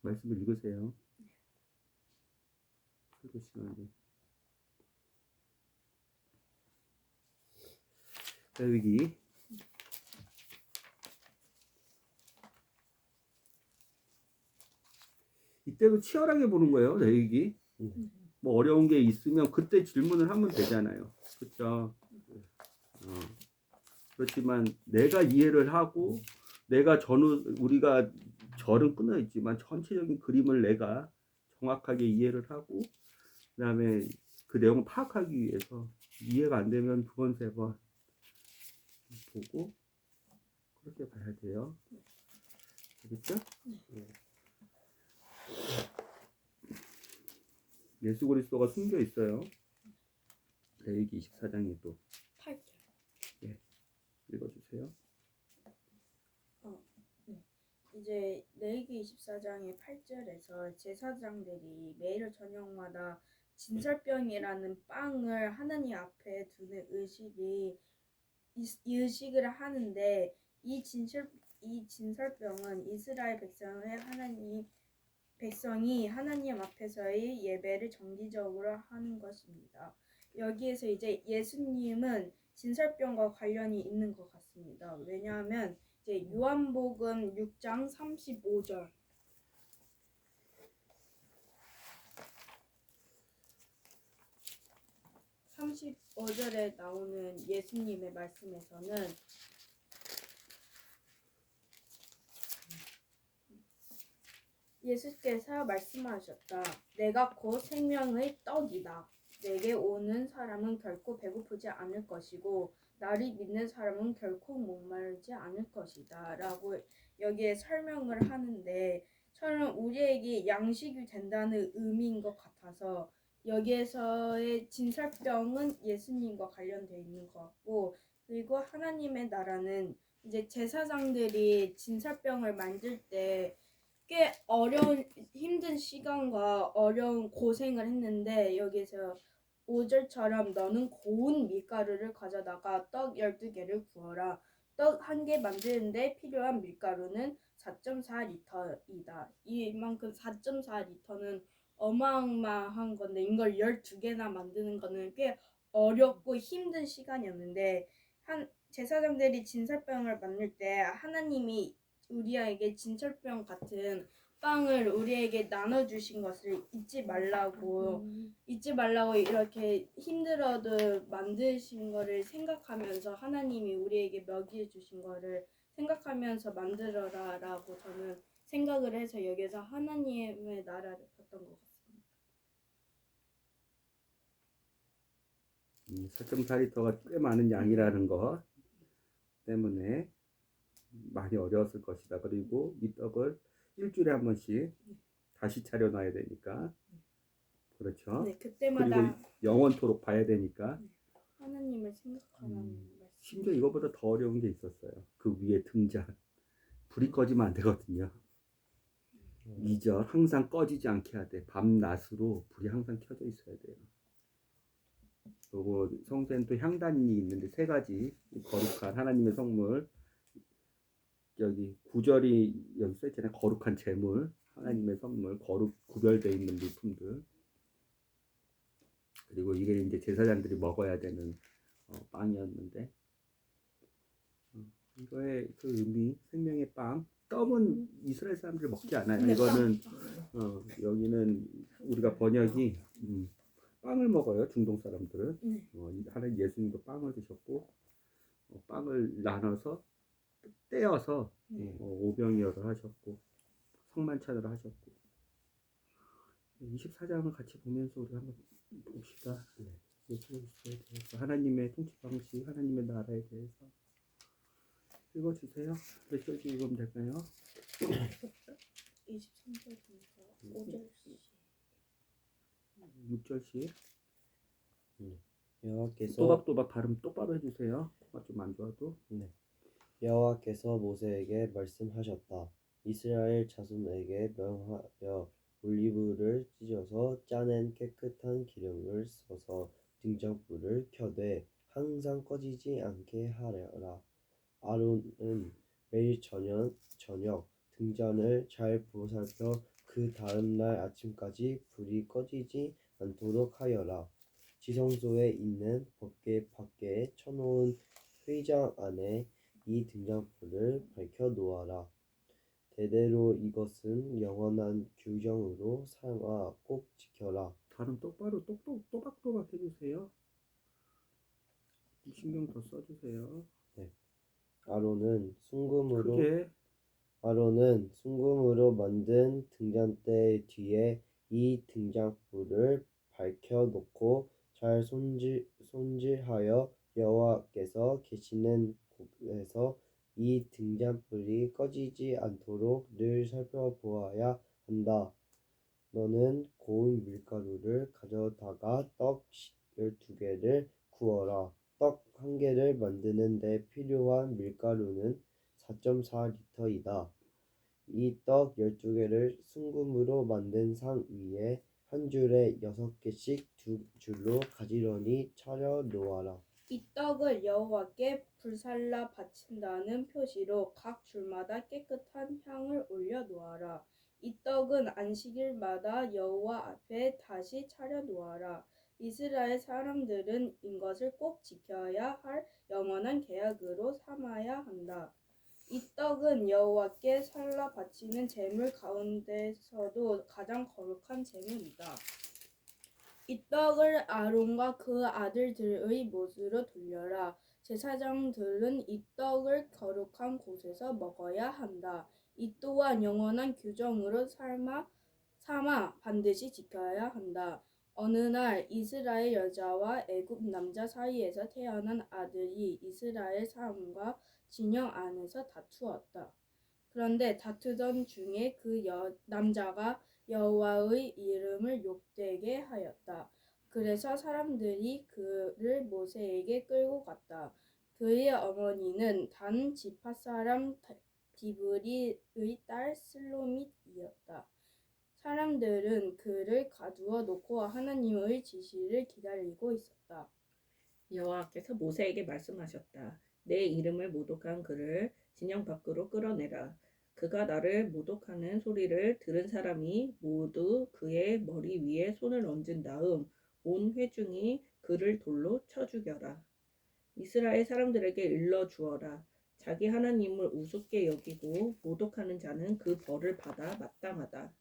말씀을 읽으세요. 설교 시간에. 여기 이때도 치열하게 보는 거예요. 내익이 뭐 어려운 게 있으면 그때 질문을 하면 되잖아요. 그렇죠? 그렇지만 내가 이해를 하고 내가 우리가 절은 끊어 있지만 전체적인 그림을 내가 정확하게 이해를 하고 그다음에 그 내용을 파악하기 위해서 이해가 안 되면 두 번, 세 번 보고 그렇게 봐야 돼요. 알겠죠? 예수 그리스도가 숨겨 있어요. 레위기 24장에도 8절. 읽어주세요. 이제 레위기 24장의 8절에서 제사장들이 매일 저녁마다 진설병이라는 빵을 하나님 앞에 두는 의식을 하는데 이 진설병은 이스라엘 백성이 하나님 앞에서의 예배를 정기적으로 하는 것입니다. 여기에서 이제 예수님은 진설병과 관련이 있는 것 같습니다. 왜냐하면 이제 요한복음 6장 35절 35절에 나오는 예수님의 말씀에서는 예수께서 말씀하셨다. 내가 곧 생명의 떡이다. 내게 오는 사람은 결코 배고프지 않을 것이고 나를 믿는 사람은 결코 목마르지 않을 것이다. 라고 여기에 설명을 하는데 저는 우리에게 양식이 된다는 의미인 것 같아서 여기에서의 진설병은 예수님과 관련되어 있는 것 같고 그리고 하나님의 나라는 이제 제사장들이 진설병을 만들 때 꽤 어려운 힘든 시간과 어려운 고생을 했는데 여기서 5절처럼 너는 고운 밀가루를 가져다가 떡 12개를 구워라. 떡 1개 만드는데 필요한 밀가루는 4.4리터이다. 이만큼 4.4리터는 어마어마한 건데 이걸 12개나 만드는 거는 꽤 어렵고 힘든 시간이었는데 제사장들이 진설병을 만들 때 하나님이 우리에게 진설병 같은 빵을 우리에게 나눠주신 것을 잊지 말라고 이렇게 힘들어도 만드신 거를 생각하면서 하나님이 우리에게 먹여주신 거를 생각하면서 만들어라라고 저는 생각을 해서 여기서 하나님의 나라를 봤던 것 같습니다. 4.4리터가 꽤 많은 양이라는 거 때문에 많이 어려웠을 것이다. 그리고 이 떡을 일주일에 한 번씩 다시 차려놔야 되니까 그렇죠. 네, 그때마다 그리고 영원토록 봐야 되니까 하나님을 생각하라는 말씀. 심지어 이거보다 더 어려운 게 있었어요. 그 위에 등잔 불이 꺼지면 안 되거든요. 2절 항상 꺼지지 않게 해야 돼. 밤낮으로 불이 항상 켜져 있어야 돼요. 그리고 성소에는 또 향단이 있는데 3가지 거룩한 하나님의 성물 여기 9절이 여기 써있잖아요. 거룩한 제물 하나님의 선물 구별되어 있는 물품들 그리고 이게 이제 제사장들이 먹어야 되는 빵이었는데 이거의 그 의미 생명의 빵 떡은 이스라엘 사람들이 먹지 않아요. 이거는 여기는 우리가 번역이 빵을 먹어요. 중동 사람들은 하나님 예수님도 빵을 드셨고 빵을 나눠서 떼어서 네. 오병이어를 하셨고 성만찬을 하셨고 24장을 같이 보면서 우리 한번 봅시다. 네. 예수 그리스도에 대해서 하나님의 통치 방식, 하나님의 나라에 대해서 읽어주세요. 몇 절씩 읽으면 될까요? 23절이니까 5절씩. 6절씩 여호와께서 또박또박 발음 똑바로 해주세요. 코가 좀 안 좋아도. 여호와께서 모세에게 말씀하셨다. 이스라엘 자손에게 명하여 올리브를 찢어서 짜낸 깨끗한 기름을 써서 등잔불을 켜되 항상 꺼지지 않게 하려라. 아론은 매일 저녁 등잔을 잘 보살펴 그 다음 날 아침까지 불이 꺼지지 않도록 하여라. 지성소에 있는 법궤 밖에 쳐놓은 회의장 안에 이 등잔불을 밝혀 놓아라. 대대로 이것은 영원한 규정으로 삼아 꼭 지켜라. 발음 똑바로 또박또박 해주세요. 신경 더 써주세요. 아론은 순금으로 만든 등잔대 뒤에 이 등잔불을 밝혀 놓고 잘 손질하여 여호와께서 계시는 곳에서 이 등잔불이 꺼지지 않도록 늘 살펴보아야 한다. 너는 고운 밀가루를 가져다가 떡 12개를 구워라. 떡 1개를 만드는 데 필요한 밀가루는 4.4리터이다. 이 떡 12개를 순금으로 만든 상 위에 한 줄에 6개씩 2줄로 가지런히 차려 놓아라. 이 떡을 여호와께 불살라 바친다는 표시로 각 줄마다 깨끗한 향을 올려 놓아라. 이 떡은 안식일마다 여호와 앞에 다시 차려 놓아라. 이스라엘 사람들은 이것을 꼭 지켜야 할 영원한 계약으로 삼아야 한다. 이 떡은 여호와께 살라 바치는 제물 가운데서도 가장 거룩한 제물이다. 이 떡을 아론과 그 아들들의 못으로 돌려라. 제사장들은 이 떡을 거룩한 곳에서 먹어야 한다. 이 또한 영원한 규정으로 삼아 반드시 지켜야 한다. 어느 날 이스라엘 여자와 애굽 남자 사이에서 태어난 아들이 이스라엘 사람과 진영 안에서 다투었다. 그런데 다투던 중에 그 남자가 여호와의 이름을 욕되게 하였다. 그래서 사람들이 그를 모세에게 끌고 갔다. 그의 어머니는 단 지파 사람 디브리의 딸 슬로밋이었다. 사람들은 그를 가두어 놓고 하나님의 지시를 기다리고 있었다. 여호와께서 모세에게 말씀하셨다. 내 이름을 모독한 그를 진영 밖으로 끌어내라. 그가 나를 모독하는 소리를 들은 사람이 모두 그의 머리 위에 손을 얹은 다음 온 회중이 그를 돌로 쳐 죽여라. 이스라엘 사람들에게 일러 주어라. 자기 하나님을 우습게 여기고 모독하는 자는 그 벌을 받아 마땅하다.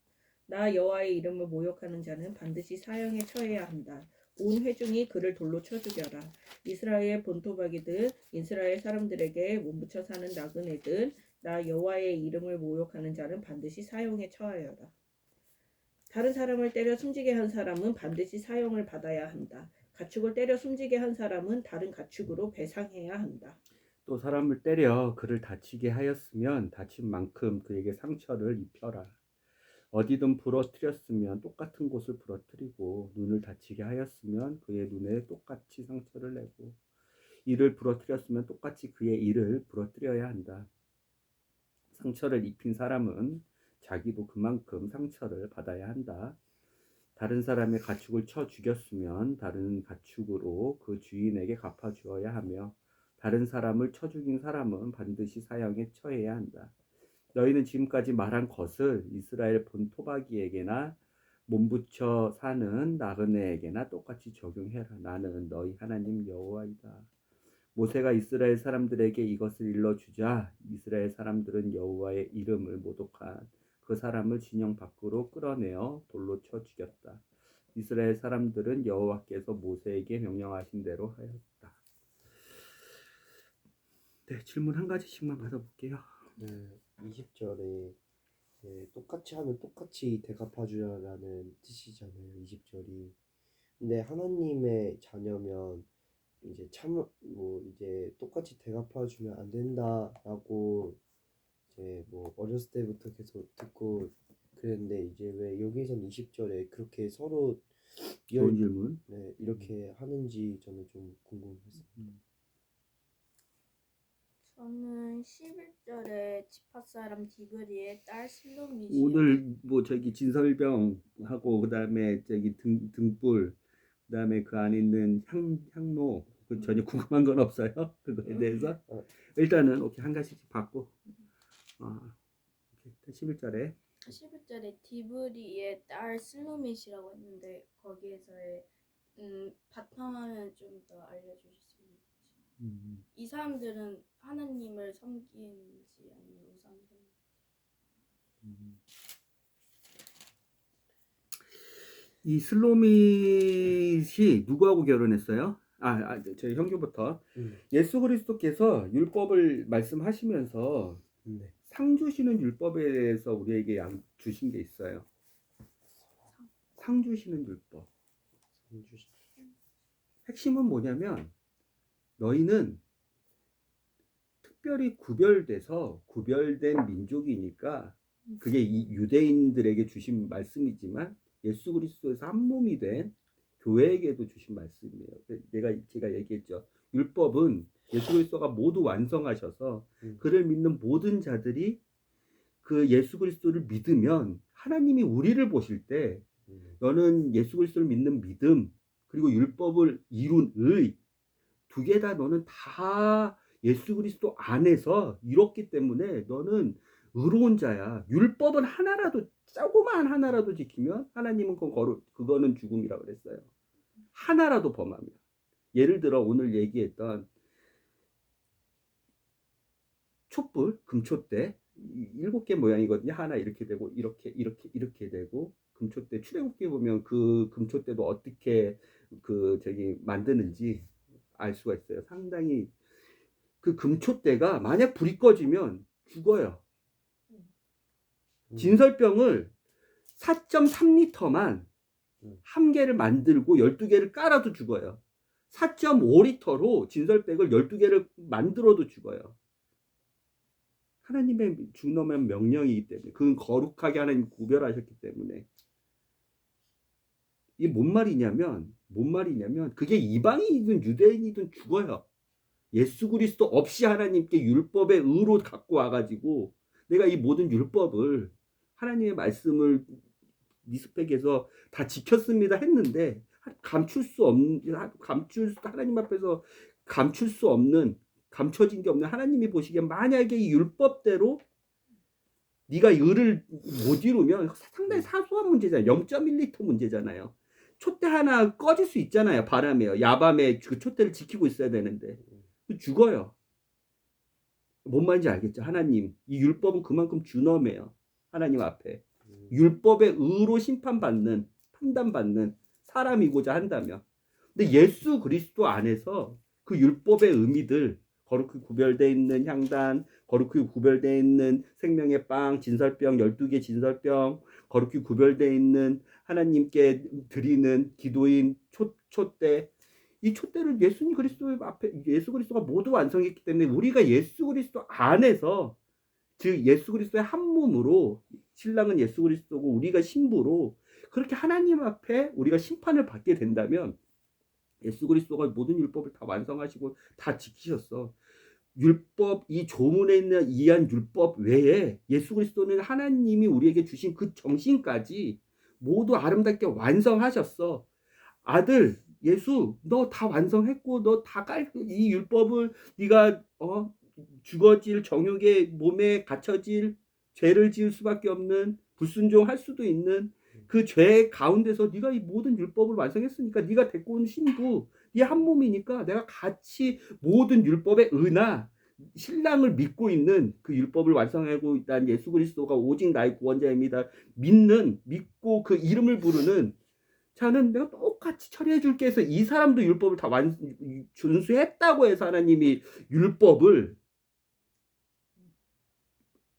나 여호와의 이름을 모욕하는 자는 반드시 사형에 처해야 한다. 온 회중이 그를 돌로 쳐 죽여라. 이스라엘 본토박이든 이스라엘 사람들에게 몸부쳐 사는 나그네든 나 여호와의 이름을 모욕하는 자는 반드시 사형에 처하여라. 다른 사람을 때려 숨지게 한 사람은 반드시 사형을 받아야 한다. 가축을 때려 숨지게 한 사람은 다른 가축으로 배상해야 한다. 또 사람을 때려 그를 다치게 하였으면 다친 만큼 그에게 상처를 입혀라. 어디든 부러뜨렸으면 똑같은 곳을 부러뜨리고 눈을 다치게 하였으면 그의 눈에 똑같이 상처를 내고 이를 부러뜨렸으면 똑같이 그의 이를 부러뜨려야 한다. 상처를 입힌 사람은 자기도 그만큼 상처를 받아야 한다. 다른 사람의 가축을 쳐 죽였으면 다른 가축으로 그 주인에게 갚아주어야 하며 다른 사람을 쳐 죽인 사람은 반드시 사형에 처해야 한다. 너희는 지금까지 말한 것을 이스라엘 본토박이에게나 몸부쳐 사는 나그네에게나 똑같이 적용해라. 나는 너희 하나님 여호와이다. 모세가 이스라엘 사람들에게 이것을 일러주자 이스라엘 사람들은 여호와의 이름을 모독한 그 사람을 진영 밖으로 끌어내어 돌로 쳐 죽였다. 이스라엘 사람들은 여호와께서 모세에게 명령하신 대로 하였다. 네, 질문 한 가지씩만 받아볼게요. 네, 20절에 똑같이 하면 똑같이 대갚아주라는 뜻이잖아요. 20절이. 근데 하나님의 자녀면 이제 이제 똑같이 대갚아주면 안 된다라고 이제 뭐 어렸을 때부터 계속 듣고 그랬는데 이제 왜 여기선 20절에 그렇게 서로 좋은 질문. 네, 이렇게 하는지 저는 좀 궁금했어요. 저는 11절에 지파 사람 디브리의 딸 슬로미시. 오늘 뭐 저기 진설병하고 그다음에 저기 등불 그다음에 그 안에 있는 향로 그 전혀 궁금한 건 없어요. 그거에 대해서 일단은 오케이 한 가지씩 받고 11절에 11절에 디브리의 딸 슬로미시라고 했는데 거기에서의 바탕화면 좀 더 알려주실 수 있는지. 이 사람들은 하나님을 섬기는지 아니면 우상 섬기는지. 이 슬로밋이 누구하고 결혼했어요? 저희 형규부터. 예수 그리스도께서 율법을 말씀하시면서 네. 상 주시는 율법에 대해서 우리에게 주신 게 있어요. 상 주시는 율법. 핵심은 뭐냐면 너희는 특별히 구별된 민족이니까 그게 이 유대인들에게 주신 말씀이지만 예수 그리스도에서 한 몸이 된 교회에게도 주신 말씀이에요. 제가 얘기했죠. 율법은 예수 그리스도가 모두 완성하셔서 그를 믿는 모든 자들이 그 예수 그리스도를 믿으면 하나님이 우리를 보실 때 너는 예수 그리스도를 믿는 믿음 그리고 율법을 이룬 의 두 개 다 너는 다 예수 그리스도 안에서 이뤘기 때문에 너는 의로운 자야. 율법은 하나라도 조그만 하나라도 지키면 하나님은 그거는 죽음이라고 그랬어요. 하나라도 범하면. 예를 들어 오늘 얘기했던 촛불, 금촛대 7개 모양이거든요. 하나 이렇게 되고 이렇게 되고 금촛대 출애굽기에 보면 그 금촛대도 어떻게 만드는지 알 수가 있어요. 상당히 그 금촛대가 만약 불이 꺼지면 죽어요. 진설병을 4.3리터만 한 개를 만들고 12개를 깔아도 죽어요. 4.5리터로 진설백을 12개를 만들어도 죽어요. 하나님의 준엄한 명령이기 때문에 그건 거룩하게 하나님 구별하셨기 때문에 이게 뭔 말이냐면 그게 이방인이든 유대인이든 죽어요. 예수 그리스도 없이 하나님께 율법의 의로 갖고 와가지고 내가 이 모든 율법을 하나님의 말씀을 니스펙에서 다 지켰습니다 했는데 하나님 앞에서 감출 수 없는 감춰진 게 없는 하나님이 보시기에 만약에 이 율법대로 네가 의를 못 이루면 상당히 사소한 문제잖아요. 0.1리터 문제잖아요. 촛대 하나 꺼질 수 있잖아요. 바람에요. 야밤에 그 촛대를 지키고 있어야 되는데 죽어요. 뭔 말인지 알겠죠? 하나님 이 율법은 그만큼 준엄해요. 하나님 앞에 율법의 의로 심판받는 판단받는 사람이고자 한다면 근데 예수 그리스도 안에서 그 율법의 의미들 거룩히 구별되어 있는 향단 거룩히 구별되어 있는 생명의 빵 진설병 12개 진설병 거룩히 구별되어 있는 하나님께 드리는 기도인 촛대 이 촛대를 예수 그리스도가 모두 완성했기 때문에 우리가 예수 그리스도 안에서 즉 예수 그리스도의 한 몸으로 신랑은 예수 그리스도고 우리가 신부로 그렇게 하나님 앞에 우리가 심판을 받게 된다면 예수 그리스도가 모든 율법을 다 완성하시고 다 지키셨어. 율법 이 조문에 있는 이한 율법 외에 예수 그리스도는 하나님이 우리에게 주신 그 정신까지 모두 아름답게 완성하셨어. 아들 예수 너 다 완성했고 너 다 이 율법을 네가 죽어질 정욕의 몸에 갇혀질 죄를 지을 수밖에 없는 불순종할 수도 있는 그 죄 가운데서 네가 이 모든 율법을 완성했으니까 네가 데리고 온 신부 네 한 몸이니까 내가 같이 모든 율법의 은하 신랑을 믿고 있는 그 율법을 완성하고 있다는 예수 그리스도가 오직 나의 구원자입니다. 믿고 그 이름을 부르는 자는 내가 똑같이 처리해 줄게 해서 이 사람도 율법을 다 준수했다고 해서 하나님이 율법을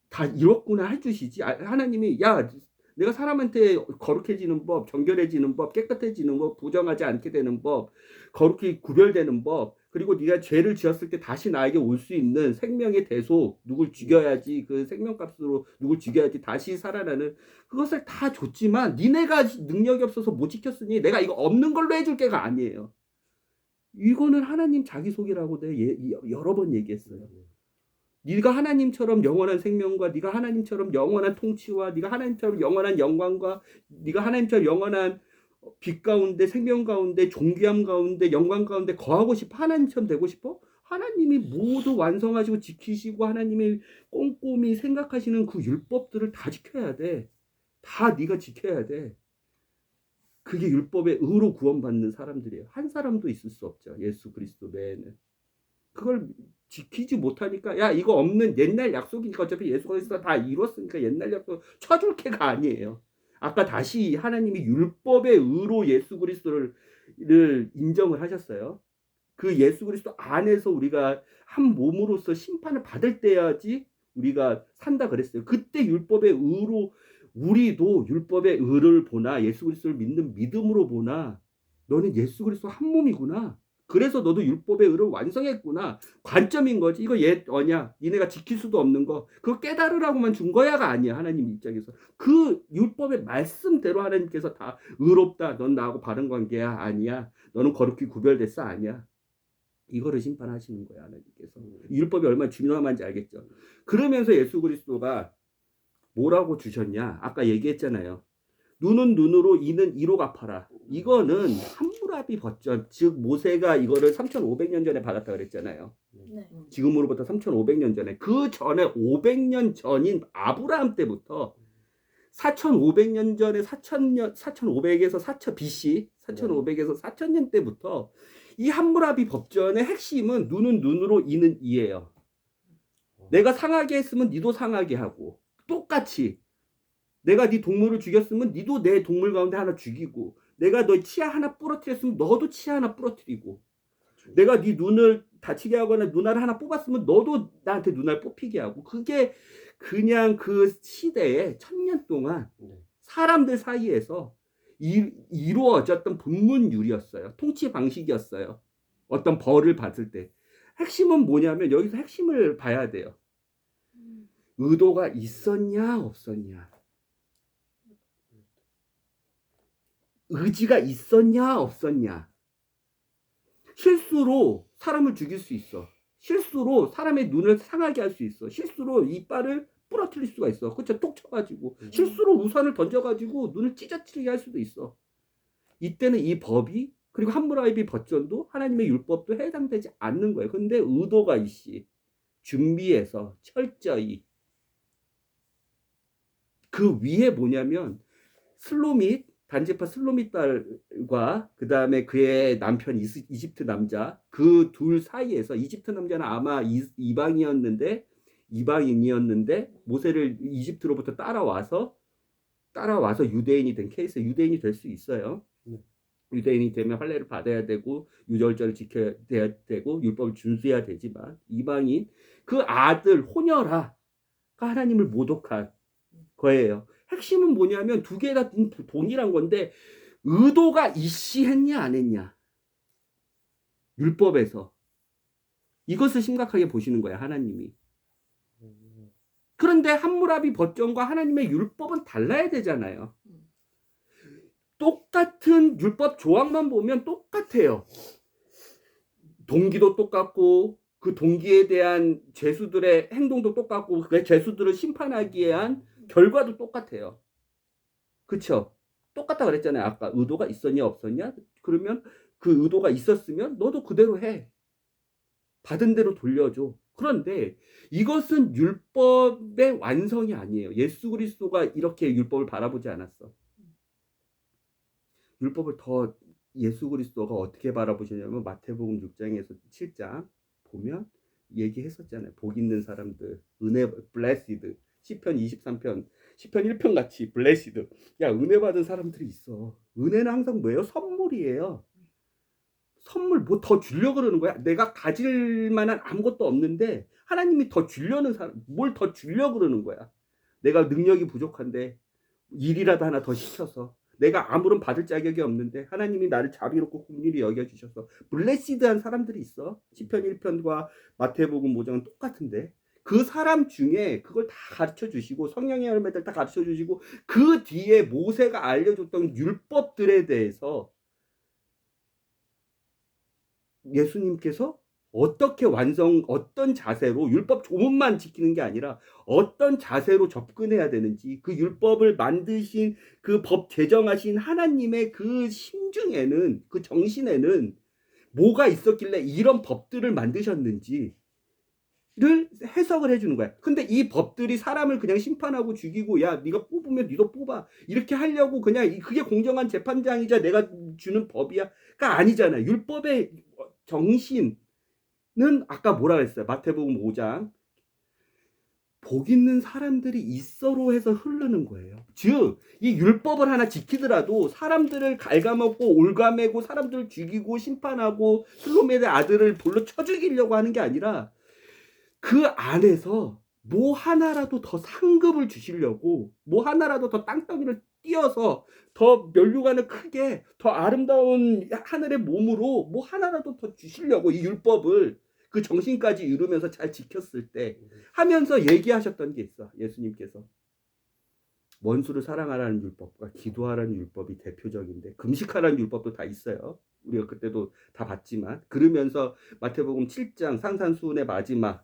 다 이렇구나 해주시지. 하나님이 야 내가 사람한테 거룩해지는 법, 정결해지는 법, 깨끗해지는 법, 부정하지 않게 되는 법, 거룩히 구별되는 법, 그리고 네가 죄를 지었을 때 다시 나에게 올 수 있는 생명의 대속, 누굴 죽여야지 그 생명값으로 누굴 죽여야지 다시 살아나는 그것을 다 줬지만 니네가 능력이 없어서 못 지켰으니 내가 이거 없는 걸로 해줄 게가 아니에요. 이거는 하나님 자기속이라고 내가 여러 번 얘기했어요. 네가 하나님처럼 영원한 생명과 네가 하나님처럼 영원한 통치와 네가 하나님처럼 영원한 영광과 네가 하나님처럼 영원한 빛 가운데 생명 가운데 존귀함 가운데 영광 가운데 거하고 싶어? 하나님처럼 되고 싶어? 하나님이 모두 완성하시고 지키시고 하나님이 꼼꼼히 생각하시는 그 율법들을 다 지켜야 돼. 다 네가 지켜야 돼. 그게 율법의 의로 구원받는 사람들이에요. 한 사람도 있을 수 없죠. 예수 그리스도 외에는. 그걸 지키지 못하니까 야 이거 없는 옛날 약속이니까 어차피 예수 그리스도가 다 이뤘으니까 옛날 약속 쳐줄 게가 아니에요. 아까 다시 하나님이 율법의 의로 예수 그리스도를 인정을 하셨어요. 그 예수 그리스도 안에서 우리가 한 몸으로서 심판을 받을 때야지 우리가 산다 그랬어요. 그때 율법의 의로 우리도 율법의 의를 보나 예수 그리스도를 믿는 믿음으로 보나 너는 예수 그리스도 한 몸이구나. 그래서 너도 율법의 의를 완성했구나. 관점인 거지. 이거 뭐냐? 니네가 지킬 수도 없는 거. 그거 깨달으라고만 준 거야가 아니야. 하나님 입장에서. 그 율법의 말씀대로 하나님께서 다 의롭다. 넌 나하고 바른 관계야. 아니야. 너는 거룩히 구별됐어. 아니야. 이거를 심판하시는 거야. 하나님께서. 율법이 얼마나 중요한지 알겠죠. 그러면서 예수 그리스도가 뭐라고 주셨냐? 아까 얘기했잖아요. 눈은 눈으로 이는 이로 갚아라. 이거는 함무라비 법전, 즉 모세가 이거를 3,500년 전에 받았다 그랬잖아요. 네. 지금으로부터 3,500년 전에. 그 전에 500년 전인 아브라함 때부터 4,500년 전에 4,500에서 4,000 BC, 4,500에서 4,000년 때부터 이 함무라비 법전의 핵심은 눈은 눈으로 이는 이예요. 내가 상하게 했으면 니도 상하게 하고 똑같이 내가 네 동물을 죽였으면 니도 내 동물 가운데 하나 죽이고 내가 너 치아 하나 부러뜨렸으면 너도 치아 하나 부러뜨리고 내가 네 눈을 다치게 하거나 눈알을 하나 뽑았으면 너도 나한테 눈알 뽑히게 하고 그게 그냥 그 시대에 1000년 동안 사람들 사이에서 이루어졌던 분문율이었어요. 통치 방식이었어요. 어떤 벌을 받을 때. 핵심은 뭐냐면 여기서 핵심을 봐야 돼요. 의도가 있었냐 없었냐. 의지가 있었냐 없었냐. 실수로 사람을 죽일 수 있어. 실수로 사람의 눈을 상하게 할 수 있어. 실수로 이빨을 부러뜨릴 수가 있어. 그쵸? 톡 쳐가지고 실수로 우산을 던져가지고 눈을 찢어뜨리게 할 수도 있어. 이때는 이 법이 그리고 함무라비 법전도 하나님의 율법도 해당되지 않는 거예요. 근데 의도가 있이 준비해서 철저히 그 위에 뭐냐면 슬로밋 단지파 슬로밋 딸과 그 다음에 그의 남편 이집트 남자 그 둘 사이에서 이집트 남자는 아마 이방인이었는데 모세를 이집트로부터 따라와서 유대인이 된 케이스. 유대인이 될 수 있어요. 유대인이 되면 할례를 받아야 되고 유월절을 지켜야 되고 율법을 준수해야 되지만 이방인 그 아들 호녀라가 하나님을 모독한 거예요. 핵심은 뭐냐면 두 개 다 동일한 건데 의도가 이씨했냐 안 했냐. 율법에서 이것을 심각하게 보시는 거야 하나님이. 그런데 함무라비 법전과 하나님의 율법은 달라야 되잖아요. 똑같은 율법 조항만 보면 똑같아요. 동기도 똑같고 그 동기에 대한 죄수들의 행동도 똑같고 그 죄수들을 심판하기 위한 결과도 똑같아요. 그쵸? 똑같다 그랬잖아요. 아까 의도가 있었냐 없었냐? 그러면 그 의도가 있었으면 너도 그대로 해. 받은 대로 돌려줘. 그런데 이것은 율법의 완성이 아니에요. 예수 그리스도가 이렇게 율법을 바라보지 않았어. 율법을 더 예수 그리스도가 어떻게 바라보시냐면 마태복음 6장에서 7장 보면 얘기했었잖아요. 복 있는 사람들, 은혜 blessed. 시편 23편, 시편 1편 같이 blessed. 야, 은혜 받은 사람들이 있어. 은혜는 항상 뭐예요? 선물이에요. 선물 뭐 더 주려고 그러는 거야. 내가 가질 만한 아무것도 없는데 하나님이 더 주려는 사람, 뭘 더 주려고 그러는 거야. 내가 능력이 부족한데 일이라도 하나 더 시켜서 내가 아무런 받을 자격이 없는데 하나님이 나를 자비롭고 긍휼히 여겨주셔서 블레시드한 사람들이 있어. 시편 1편과 마태복음 5장은 똑같은데 그 사람 중에 그걸 다 가르쳐 주시고 성령의 열매들 다 가르쳐 주시고 그 뒤에 모세가 알려줬던 율법들에 대해서 예수님께서 어떻게 어떤 자세로 율법 조문만 지키는 게 아니라 어떤 자세로 접근해야 되는지 그 율법을 만드신 그 법 제정하신 하나님의 그 심중에는 그 정신에는 뭐가 있었길래 이런 법들을 만드셨는지를 해석을 해주는 거야. 근데 이 법들이 사람을 그냥 심판하고 죽이고 야 네가 뽑으면 니도 뽑아 이렇게 하려고 그냥 그게 공정한 재판장이자 내가 주는 법이야가 아니잖아요. 율법의 정신 는 아까 뭐라 그랬어요? 마태복음 5장 복 있는 사람들이 있어로 해서 흐르는 거예요. 즉 이 율법을 하나 지키더라도 사람들을 갉아먹고 올가매고 사람들을 죽이고 심판하고 슬로메의 아들을 돌로 쳐 죽이려고 하는 게 아니라 그 안에서 뭐 하나라도 더 상급을 주시려고 뭐 하나라도 더 땅덩이를 띄어서 더 면류관을 크게 더 아름다운 하늘의 몸으로 뭐 하나라도 더 주시려고 이 율법을 그 정신까지 이루면서 잘 지켰을 때 하면서 얘기하셨던 게 있어. 예수님께서 원수를 사랑하라는 율법과 기도하라는 율법이 대표적인데 금식하라는 율법도 다 있어요. 우리가 그때도 다 봤지만 그러면서 마태복음 7장 산산수훈의 마지막은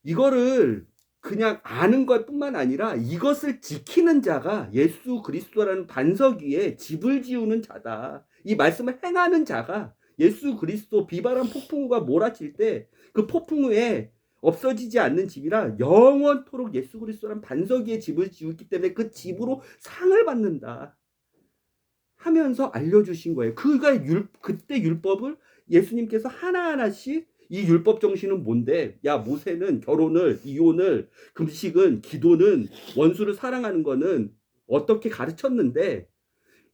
이거를 그냥 아는 것뿐만 아니라 이것을 지키는 자가 예수 그리스도라는 반석 위에 집을 지우는 자다. 이 말씀을 행하는 자가 예수 그리스도 비바람 폭풍우가 몰아칠 때 그 폭풍 후에 없어지지 않는 집이라 영원토록 예수 그리스도라는 반석 위에 집을 지었기 때문에 그 집으로 상을 받는다 하면서 알려주신 거예요. 그때 율법을 예수님께서 하나하나씩 이 율법 정신은 뭔데? 야 모세는 결혼을, 이혼을, 금식은, 기도는, 원수를 사랑하는 거는 어떻게 가르쳤는데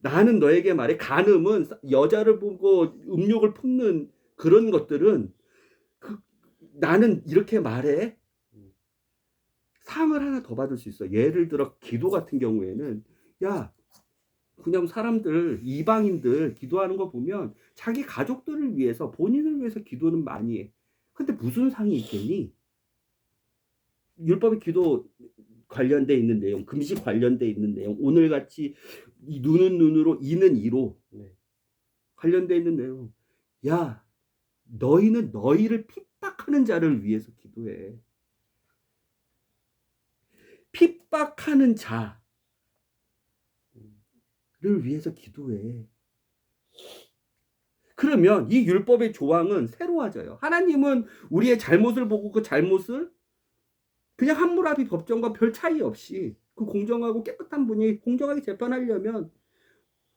나는 너에게 말해 간음은 여자를 보고 음욕을 품는 그런 것들은 나는 이렇게 말해 상을 하나 더 받을 수 있어. 예를 들어 기도 같은 경우에는 야 그냥 사람들 이방인들 기도하는 거 보면 자기 가족들을 위해서 본인을 위해서 기도는 많이 해. 근데 무슨 상이 있겠니? 율법의 기도 관련돼 있는 내용, 금식 관련돼 있는 내용, 오늘같이 눈은 눈으로 이는 이로 관련돼 있는 내용. 야 너희는 너희를 핍박하는 자를 위해서 기도해. 핍박하는 자를 위해서 기도해. 그러면 이 율법의 조항은 새로워져요. 하나님은 우리의 잘못을 보고 그 잘못을 그냥 함무라비 법정과 별 차이 없이 그 공정하고 깨끗한 분이 공정하게 재판하려면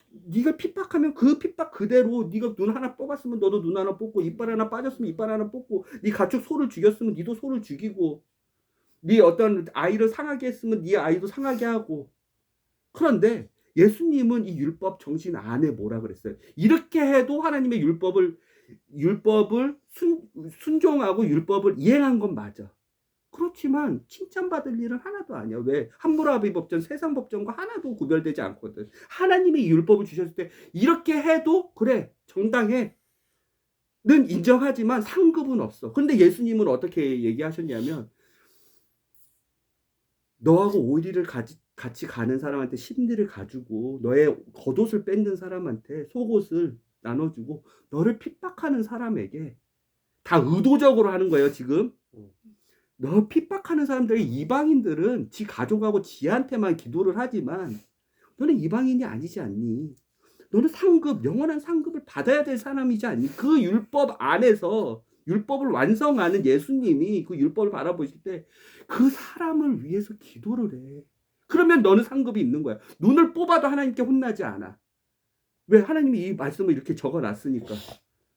네가 핍박하면 그 핍박 그대로 네가 눈 하나 뽑았으면 너도 눈 하나 뽑고 이빨 하나 빠졌으면 이빨 하나 뽑고 네 가축 소를 죽였으면 네도 소를 죽이고 네 어떤 아이를 상하게 했으면 네 아이도 상하게 하고. 그런데 예수님은 이 율법 정신 안에 뭐라 그랬어요? 이렇게 해도 하나님의 율법을 순종하고 율법을 이행한 건 맞아. 그렇지만 칭찬받을 일은 하나도 아니야. 왜? 함무라비 법전, 세상 법전과 하나도 구별되지 않거든. 하나님이 율법을 주셨을 때 이렇게 해도 그래 정당해 는 인정하지만 상급은 없어. 근데 예수님은 어떻게 얘기하셨냐면 너하고 오리를 같이 가는 사람한테 심리를 가지고 너의 겉옷을 뺏는 사람한테 속옷을 나눠주고 너를 핍박하는 사람에게 다 의도적으로 하는 거예요. 지금 너 핍박하는 사람들이 이방인들은 지 가족하고 지한테만 기도를 하지만 너는 이방인이 아니지 않니? 너는 상급, 영원한 상급을 받아야 될 사람이지 않니? 그 율법 안에서 율법을 완성하는 예수님이 그 율법을 바라보실 때 그 사람을 위해서 기도를 해. 그러면 너는 상급이 있는 거야. 눈을 뽑아도 하나님께 혼나지 않아. 왜? 하나님이 이 말씀을 이렇게 적어놨으니까.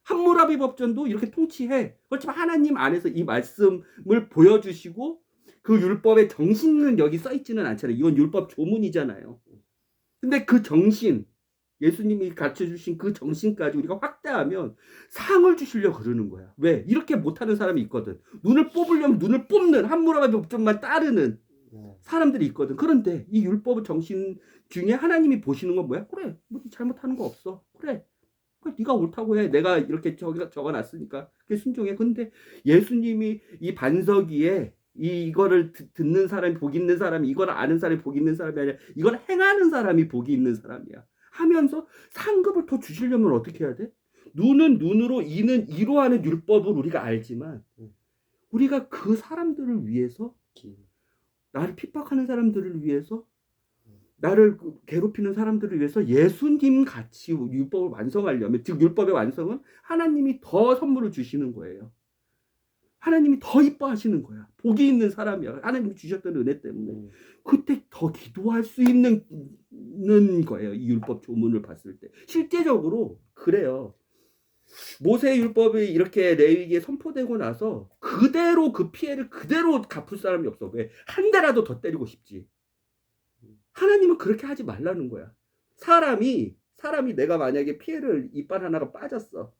함무라비 법전도 이렇게 통치해. 그렇지만 하나님 안에서 이 말씀을 보여주시고 그 율법의 정신은 여기 써있지는 않잖아요. 이건 율법 조문이잖아요. 근데 그 정신, 예수님이 가르쳐 주신 그 정신까지 우리가 확대하면 상을 주시려고 그러는 거야. 왜? 이렇게 못하는 사람이 있거든. 눈을 뽑으려면 눈을 뽑는 한 무라가지 법전만 따르는 네. 사람들이 있거든. 그런데 이 율법의 정신 중에 하나님이 보시는 건 뭐야? 그래, 뭐 잘못하는 거 없어. 그래, 네가 옳다고 해. 내가 이렇게 적어놨으니까 그게 순종해. 근데 예수님이 이 반석 위에 이거를 듣는 사람이 복 있는 사람이, 이걸 아는 사람이 복 있는 사람이 아니라 이걸 행하는 사람이 복이 있는 사람이야 하면서 상급을 더 주시려면 어떻게 해야 돼? 눈은 눈으로, 이는 이로 하는 율법을 우리가 알지만 우리가 그 사람들을 위해서, 기- 나를 핍박하는 사람들을 위해서, 나를 괴롭히는 사람들을 위해서 예수님 같이 율법을 완성하려면, 즉 율법의 완성은 하나님이 더 선물을 주시는 거예요. 하나님이 더 이뻐하시는 거야. 복이 있는 사람이야. 하나님이 주셨던 은혜 때문에. 그때 더 기도할 수 있는 거예요. 이 율법 조문을 봤을 때. 실제적으로 그래요. 모세 율법이 이렇게 레위기에 선포되고 나서 그대로 그 피해를 그대로 갚을 사람이 없어. 왜? 한 대라도 더 때리고 싶지. 하나님은 그렇게 하지 말라는 거야. 사람이 내가 만약에 피해를, 이빨 하나가 빠졌어.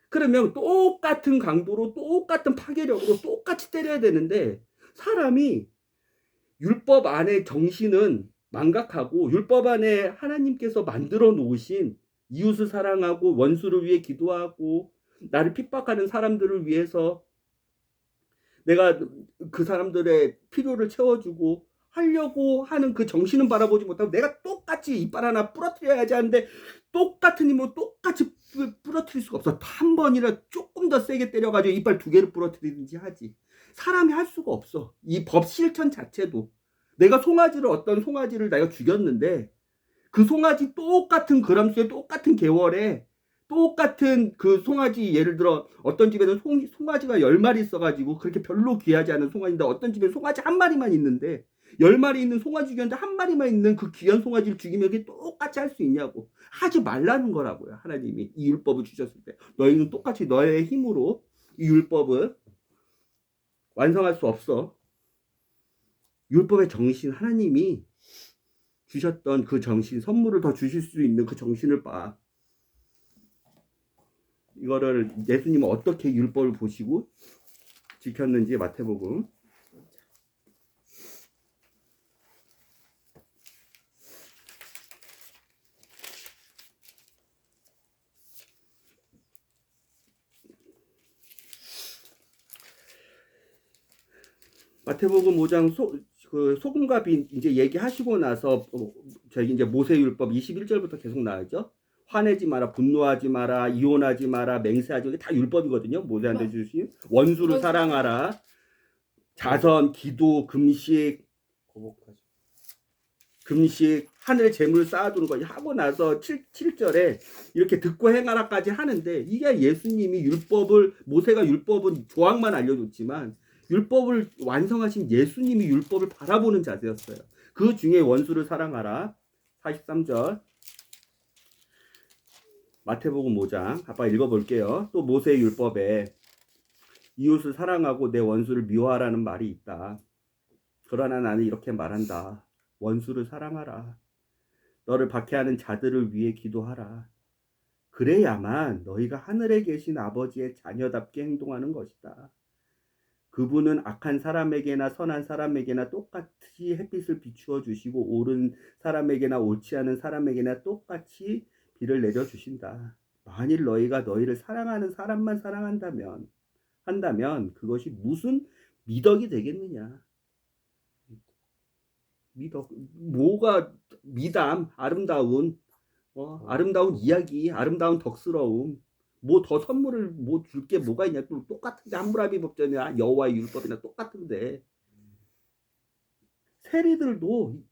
그러면 똑같은 강도로 똑같은 파괴력으로 똑같이 때려야 되는데, 사람이 율법 안에 정신은 망각하고 율법 안에 하나님께서 만들어 놓으신 이웃을 사랑하고 원수를 위해 기도하고 나를 핍박하는 사람들을 위해서 내가 그 사람들의 필요를 채워주고 하려고 하는 그 정신은 바라보지 못하고 내가 똑같이 이빨 하나 부러뜨려야지 하는데, 똑같은 힘으로 똑같이 부러뜨릴 수가 없어. 한 번이라 조금 더 세게 때려가지고 이빨 두 개를 부러뜨리든지 하지. 사람이 할 수가 없어. 이 법 실천 자체도. 내가 어떤 송아지를 내가 죽였는데 그 송아지 똑같은 그람수에 똑같은 개월에 똑같은 그 송아지, 예를 들어 어떤 집에는 송아지가 10마리 있어가지고 그렇게 별로 귀하지 않은 송아지인데, 어떤 집에 송아지 한 마리만 있는데 10마리 있는 송아지 죽였는데 한 마리만 있는 그 귀한 송아지를 죽이면 이게 똑같이 할 수 있냐고. 하지 말라는 거라고요. 하나님이 이 율법을 주셨을 때 너희는 똑같이 너의 힘으로 이 율법을 완성할 수 없어. 율법의 정신, 하나님이 주셨던 그 정신, 선물을 더 주실 수 있는 그 정신을 봐. 이거를 예수님은 어떻게 율법을 보시고 지켰는지 마태복음. 마태복음 5장 소금과 빈 이제 얘기하시고 나서 저희 이제 모세율법 21절부터 계속 나오죠. 화내지 마라, 분노하지 마라, 이혼하지 마라, 맹세하지 마라. 다 율법이거든요. 모세한테 주신 원수를 사랑하라, 자선, 기도, 고복하죠. 금식, 하늘 재물 쌓아두는 거 하고 나서 7절에 이렇게 듣고 행하라까지 하는데, 이게 예수님이 모세가 율법은 조항만 알려줬지만 율법을 완성하신 예수님이 율법을 바라보는 자세였어요. 그 중에 원수를 사랑하라 43절, 마태복음 5장 아빠 읽어볼게요. 또 모세의 율법에 이웃을 사랑하고 내 원수를 미워하라는 말이 있다. 그러나 나는 이렇게 말한다. 원수를 사랑하라. 너를 박해하는 자들을 위해 기도하라. 그래야만 너희가 하늘에 계신 아버지의 자녀답게 행동하는 것이다. 그분은 악한 사람에게나 선한 사람에게나 똑같이 햇빛을 비추어 주시고 옳은 사람에게나 옳지 않은 사람에게나 똑같이 비를 내려 주신다. 만일 너희가 너희를 사랑하는 사람만 한다면 그것이 무슨 미덕이 되겠느냐. 미덕, 뭐가 미담, 아름다운 이야기, 아름다운 덕스러움, 뭐 더 선물을 뭐 줄 게 뭐가 있냐. 또 똑같은데 함무라비 법전이나 여호와의 율법이나 똑같은데 세리들도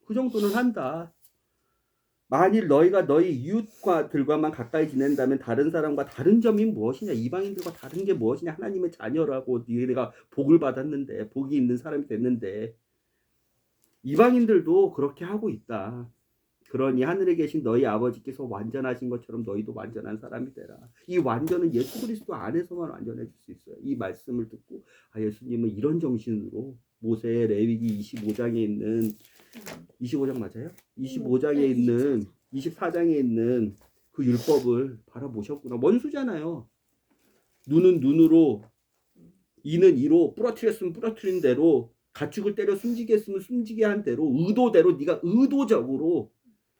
그 정도는 한다. 만일 너희가 너희 이웃과들과만 가까이 지낸다면 다른 사람과 다른 점이 무엇이냐, 이방인들과 다른 게 무엇이냐. 하나님의 자녀라고 너희가 복을 받았는데, 복이 있는 사람이 됐는데 이방인들도 그렇게 하고 있다. 그러니 하늘에 계신 너희 아버지께서 완전하신 것처럼 너희도 완전한 사람이 되라. 이 완전은 예수 그리스도 안에서만 완전해질 수 있어요. 이 말씀을 듣고 예수님은 이런 정신으로 모세의 레위기 25장에 있는 25장 맞아요? 25장에 네, 있는 24장에 있는 그 율법을 바라보셨구나. 원수잖아요. 눈은 눈으로, 이는 이로, 부러뜨렸으면 부러뜨린 대로, 가축을 때려 숨지게 했으면 숨지게 한 대로, 의도대로 네가 의도적으로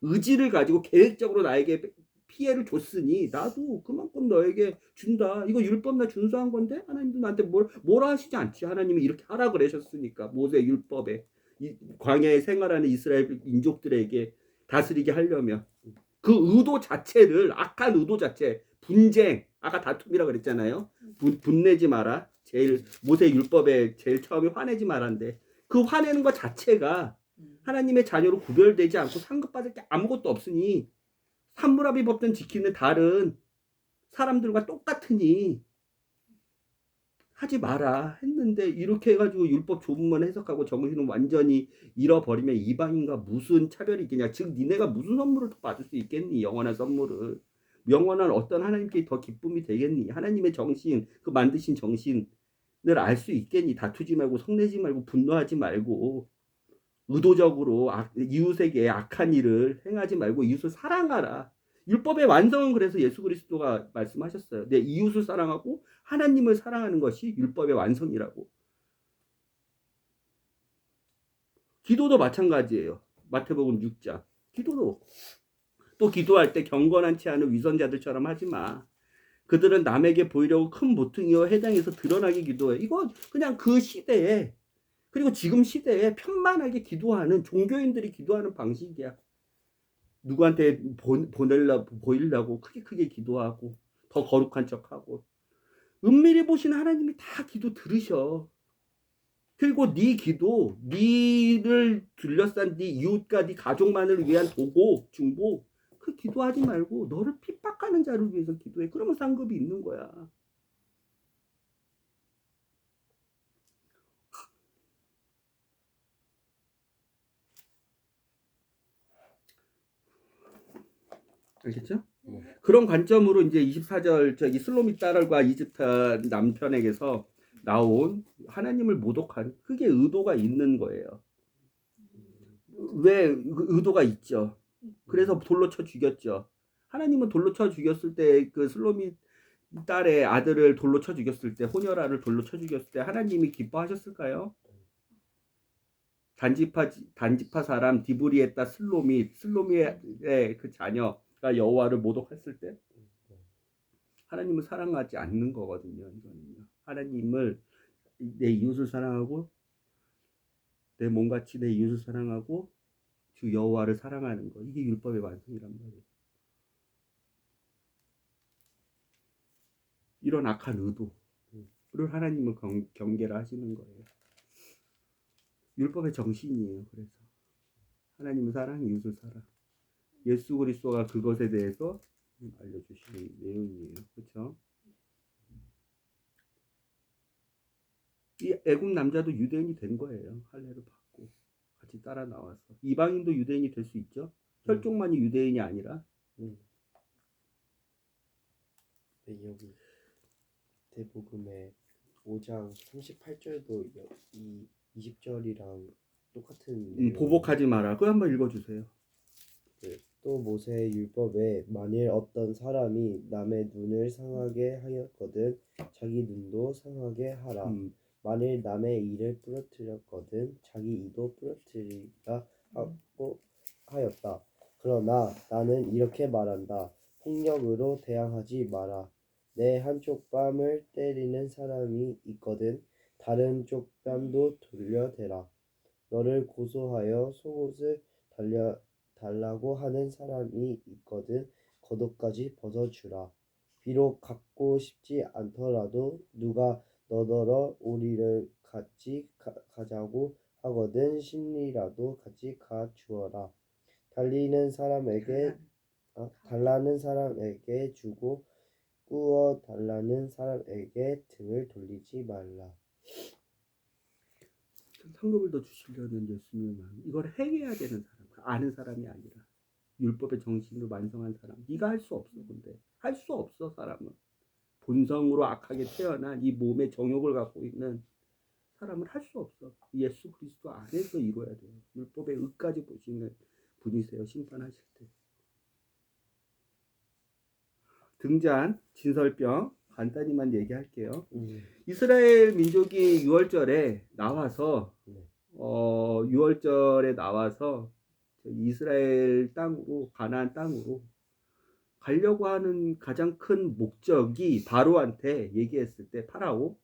의지를 가지고 계획적으로 나에게 피해를 줬으니 나도 그만큼 너에게 준다. 이거 율법 나 준수한 건데 하나님도 나한테 뭐라 하시지 않지. 하나님이 이렇게 하라 그러셨으니까 모세 율법에 이 광야에 생활하는 이스라엘 민족들에게 다스리게 하려면 그 의도 자체를 악한 의도 자체 분쟁 아까 다툼이라 그랬잖아요. 분내지 마라. 제일 모세 율법에 제일 처음에 화내지 말란데 그 화내는 것 자체가 하나님의 자녀로 구별되지 않고 상급받을 게 아무것도 없으니 삼무라비 법전 지키는 다른 사람들과 똑같으니 하지 마라 했는데 이렇게 해가지고 율법 조문만 해석하고 정신은 완전히 잃어버리면 이방인과 무슨 차별이 있겠냐. 즉 니네가 무슨 선물을 더 받을 수 있겠니. 영원한 선물을. 영원한 어떤 하나님께 더 기쁨이 되겠니. 하나님의 정신 그 만드신 정신을 알 수 있겠니. 다투지 말고 성내지 말고 분노하지 말고 의도적으로 이웃에게 악한 일을 행하지 말고 이웃을 사랑하라. 율법의 완성은 그래서 예수 그리스도가 말씀하셨어요. 내 이웃을 사랑하고 하나님을 사랑하는 것이 율법의 완성이라고. 기도도 마찬가지예요. 마태복음 6장. 기도도 또 기도할 때 경건하지 않은 위선자들처럼 하지 마. 그들은 남에게 보이려고 큰 모퉁이와 회당에서 드러나게 기도해. 이거 그냥 그 시대에 그리고 지금 시대에 편만하게 기도하는 종교인들이 기도하는 방식이야. 누구한테 보이려고 크게 기도하고 더 거룩한 척하고 은밀히 보시는 하나님이 다 기도 들으셔. 그리고 네 기도, 네를 둘러싼 네 이웃과 네 가족만을 위한 도고 중보 그 기도하지 말고 너를 핍박하는 자를 위해서 기도해. 그러면 상급이 있는 거야. 알겠죠? 네. 그런 관점으로 이제 24절 저기 슬로미 딸과 이집트 남편에게서 나온 하나님을 모독한 그게 의도가 있는 거예요. 왜 의도가 있죠? 그래서 돌로 쳐 죽였죠. 하나님은 돌로 쳐 죽였을 때 그 슬로미 딸의 아들을 돌로 쳐 죽였을 때 호녀라를 돌로 쳐 죽였을 때 하나님이 기뻐하셨을까요? 단지파 사람 디브리의 딸 슬로미의 그 자녀가 여호와를 모독했을 때 하나님을 사랑하지 않는 거거든요. 이거는요. 하나님을 내 이웃을 사랑하고 내 몸같이 내 이웃을 사랑하고 주 여호와를 사랑하는 거. 이게 율법의 완성이란 말이에요. 이런 악한 의도를 하나님은 경계를 하시는 거예요. 율법의 정신이에요. 그래서 하나님은 사랑, 이웃을 사랑. 예수 그리스도가 그것에 대해서 알려주시는 내용이에요. 그렇죠? 이 애굽 남자도 유대인이 된 거예요. 할례를 받고 같이 따라 나와서 이방인도 유대인이 될 수 있죠. 혈족만이 유대인이 아니라. 네, 여기 대복음의 5장 38절도 이 20절이랑 똑같은 내용. 보복하지 마라. 그거 한번 읽어주세요. 네, 또 모세의 율법에 만일 어떤 사람이 남의 눈을 상하게 하였거든 자기 눈도 상하게 하라. 만일 남의 이를 부러뜨렸거든 자기 이도 부러뜨리라 하고 하였다. 그러나 나는 이렇게 말한다. 폭력으로 대항하지 마라. 내 한쪽 뺨을 때리는 사람이 있거든 다른 쪽 뺨도 돌려대라. 너를 고소하여 속옷을 달라고 하는 사람이 있거든 겉옷까지 벗어주라. 비록 갖고 싶지 않더라도 누가 너더러 우리를 같이 가자고 하거든 심리라도 같이 가주어라. 달라는 사람에게 주고 꾸어 달라는 사람에게 등을 돌리지 말라. 상급을 더 주시려는 예수님은 이걸 행해야 되는 사람, 아는 사람이 아니라 율법의 정신으로 완성한 사람. 네가 할 수 없어. 근데 할 수 없어. 사람은 본성으로 악하게 태어난 이 몸의 정욕을 갖고 있는 사람은 할 수 없어. 예수 그리스도 안에서 이루어야 돼요. 율법의 의까지 보시는 분이세요. 심판하실 때. 등잔, 진설병 간단히만 얘기할게요. 음. 이스라엘 민족이 6월절에 나와서 네. 6월절에 나와서 이스라엘 땅으로 가나안 땅으로 가려고 하는 가장 큰 목적이 바로한테 얘기했을 때 파라오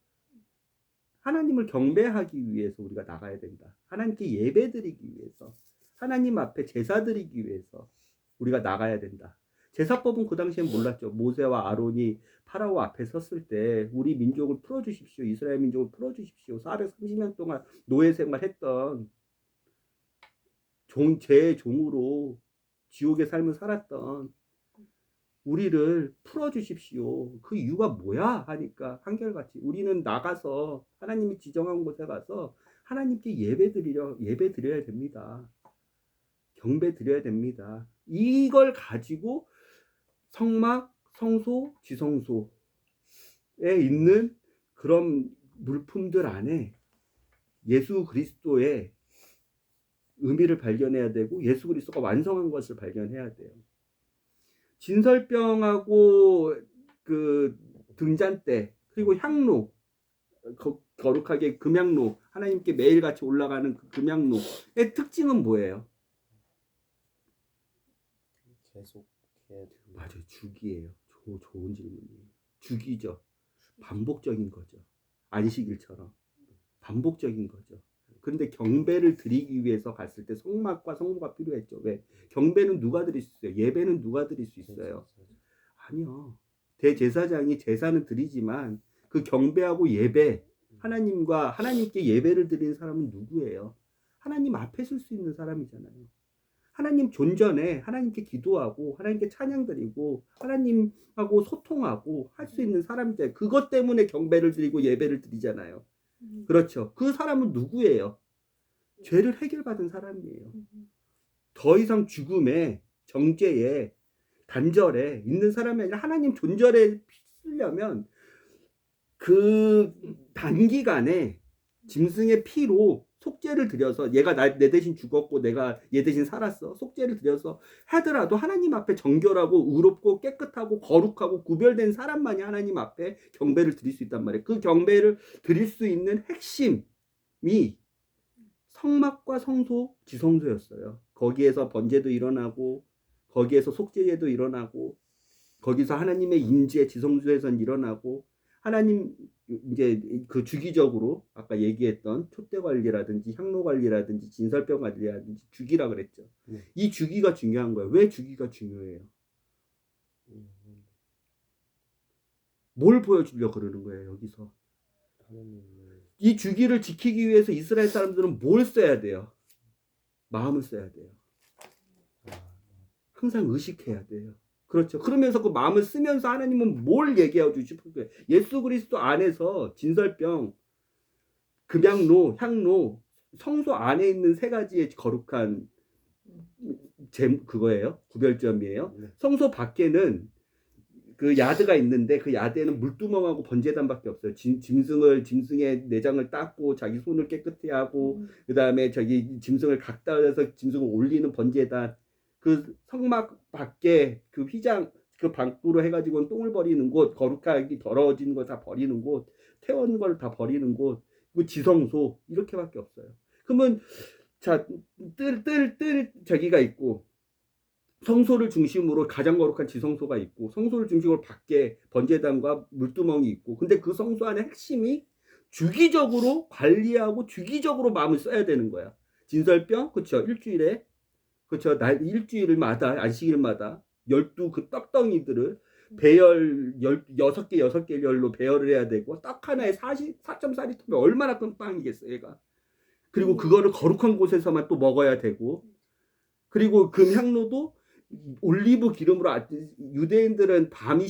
하나님을 경배하기 위해서 우리가 나가야 된다. 하나님께 예배드리기 위해서 하나님 앞에 제사 드리기 위해서 우리가 나가야 된다. 제사법은 그 당시엔 몰랐죠. 모세와 아론이 파라오 앞에 섰을 때 우리 민족을 풀어주십시오. 이스라엘 민족을 풀어주십시오. 430년 동안 노예 생활했던 제 종으로 지옥의 삶을 살았던 우리를 풀어주십시오. 그 이유가 뭐야? 하니까 한결같이 우리는 나가서 하나님이 지정한 곳에 가서 하나님께 예배드려야 됩니다. 경배드려야 됩니다. 이걸 가지고 성막, 성소, 지성소에 있는 그런 물품들 안에 예수 그리스도의 의미를 발견해야 되고 예수 그리스도가 완성한 것을 발견해야 돼요. 진설병하고 그 등잔대 그리고 향로 거룩하게 금향로 하나님께 매일같이 올라가는 그 금향로의 특징은 뭐예요? 계속 해야 되고. 맞아요. 주기예요. 좋은 질문이에요. 주기죠. 반복적인 거죠. 안식일처럼 반복적인 거죠. 그런데 경배를 드리기 위해서 갔을 때 성막과 성소가 필요했죠. 왜? 경배는 누가 드릴 수 있어요? 예배는 누가 드릴 수 있어요? 아니요. 대제사장이 제사는 드리지만 그 경배하고 예배 하나님께 예배를 드리는 사람은 누구예요? 하나님 앞에 설 수 있는 사람이잖아요. 하나님 존전에 하나님께 기도하고 하나님께 찬양 드리고 하나님하고 소통하고 할 수 있는 사람들 그것 때문에 경배를 드리고 예배를 드리잖아요. 그렇죠. 그 사람은 누구예요? 죄를 해결받은 사람이에요. 더 이상 죽음에 정죄에 단절에 있는 사람이 아니라 하나님 존전에 쓰려면 그 단기간에 짐승의 피로 속죄를 드려서 얘가 내 대신 죽었고 내가 얘 대신 살았어. 속죄를 드려서 하더라도 하나님 앞에 정결하고 의롭고 깨끗하고 거룩하고 구별된 사람만이 하나님 앞에 경배를 드릴 수 있단 말이에요. 그 경배를 드릴 수 있는 핵심이 성막과 성소, 지성소였어요. 거기에서 번제도 일어나고 거기에서 속죄제도 일어나고 거기서 하나님의 임재 지성소에선 일어나고 하나님 이제 그 주기적으로 아까 얘기했던 촛대 관리라든지 향로 관리라든지 진설병 관리라든지 주기라 그랬죠. 이 주기가 중요한 거예요. 왜 주기가 중요해요? 뭘 보여주려고 그러는 거예요 여기서? 이 주기를 지키기 위해서 이스라엘 사람들은 뭘 써야 돼요? 마음을 써야 돼요. 항상 의식해야 돼요. 그렇죠. 그러면서 그 마음을 쓰면서 하나님은 뭘 얘기해 주고 싶은 거예요? 예수 그리스도 안에서 진설병, 금향로, 향로, 성소 안에 있는 세 가지의 거룩한 그거예요. 구별점이에요. 성소 밖에는 그 야드가 있는데 그 야드에는 물두멍하고 번제단밖에 없어요. 짐승의 내장을 닦고 자기 손을 깨끗이 하고 그 다음에 저기 짐승을 각다 해서 짐승을 올리는 번제단. 그 성막 밖에 그 휘장 그 방구로 해가지고 똥을 버리는 곳 거룩하게 더러워진 거 다 버리는 곳 태운 걸 다 버리는 곳 그 지성소 이렇게밖에 없어요. 그러면 자 뜰 저기가 있고 성소를 중심으로 가장 거룩한 지성소가 있고 성소를 중심으로 밖에 번제단과 물두멍이 있고 근데 그 성소 안에 핵심이 주기적으로 관리하고 주기적으로 마음을 써야 되는 거야. 진설병 그렇죠. 일주일에 그렇죠. 일주일마다 안식일마다 12 그 떡덩이들을 배열 6개 열로 배열을 해야 되고 떡 하나에 4.4리터면 얼마나 큰 빵이겠어요, 얘가. 그리고 그거를 거룩한 곳에서만 또 먹어야 되고 그리고 금향로도 올리브 기름으로 유대인들은 밤이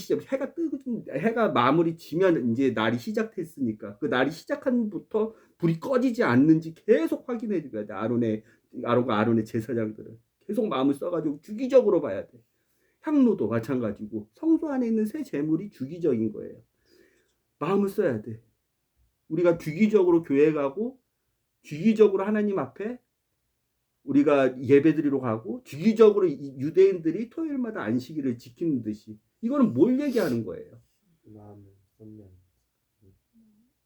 해가 마무리 지면 이제 날이 시작됐으니까 그 날이 시작한부터 불이 꺼지지 않는지 계속 확인해 줘야 돼. 아론의 제사장들은 계속 마음을 써가지고 주기적으로 봐야 돼. 향로도 마찬가지고 성소 안에 있는 새 제물이 주기적인 거예요. 마음을 써야 돼. 우리가 주기적으로 교회 가고 주기적으로 하나님 앞에 우리가 예배드리러 가고 주기적으로 유대인들이 토요일마다 안식일을 지키는 듯이 이거는 뭘 얘기하는 거예요? 마음을 섭리하는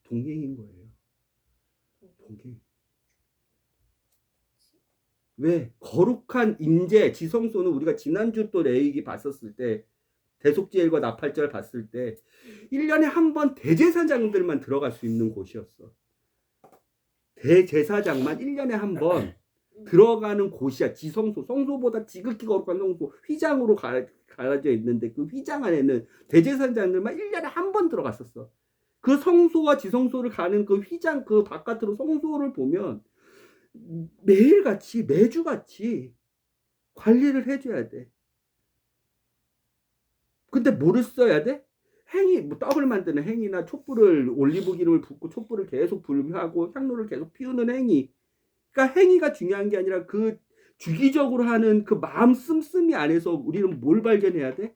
동행인 거예요. 동행. 왜? 거룩한 임재, 지성소는 우리가 지난주 또 레위기 봤었을 때 대속죄일과 나팔절 봤을 때 1년에 한 번 대제사장들만 들어갈 수 있는 곳이었어. 대제사장만 1년에 한 번 들어가는 곳이야. 지성소, 성소보다 지극히 거룩한 성소, 휘장으로 가려져 있는데 그 휘장 안에는 대제사장들만 1년에 한 번 들어갔었어. 그 성소와 지성소를 가는 그 휘장 그 바깥으로 성소를 보면 매일같이 매주같이 관리를 해줘야 돼. 근데 뭐를 써야 돼? 행이, 뭐 떡을 만드는 행이나 촛불을 올리브 기름을 붓고 촛불을 계속 불하고 향로를 계속 피우는 행위. 그러니까 행위가 중요한 게 아니라 그 주기적으로 하는 그 마음 씀씀이 안에서 우리는 뭘 발견해야 돼?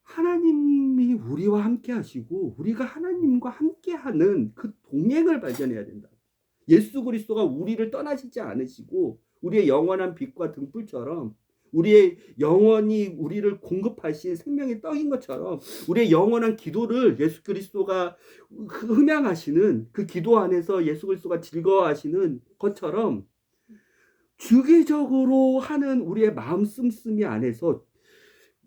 하나님이 우리와 함께 하시고 우리가 하나님과 함께 하는 그 동행을 발견해야 된다. 예수 그리스도가 우리를 떠나시지 않으시고 우리의 영원한 빛과 등불처럼 우리의 영원히 우리를 공급하신 생명의 떡인 것처럼 우리의 영원한 기도를 예수 그리스도가 흠양하시는 그 기도 안에서 예수 그리스도가 즐거워하시는 것처럼 주기적으로 하는 우리의 마음 씀씀이 안에서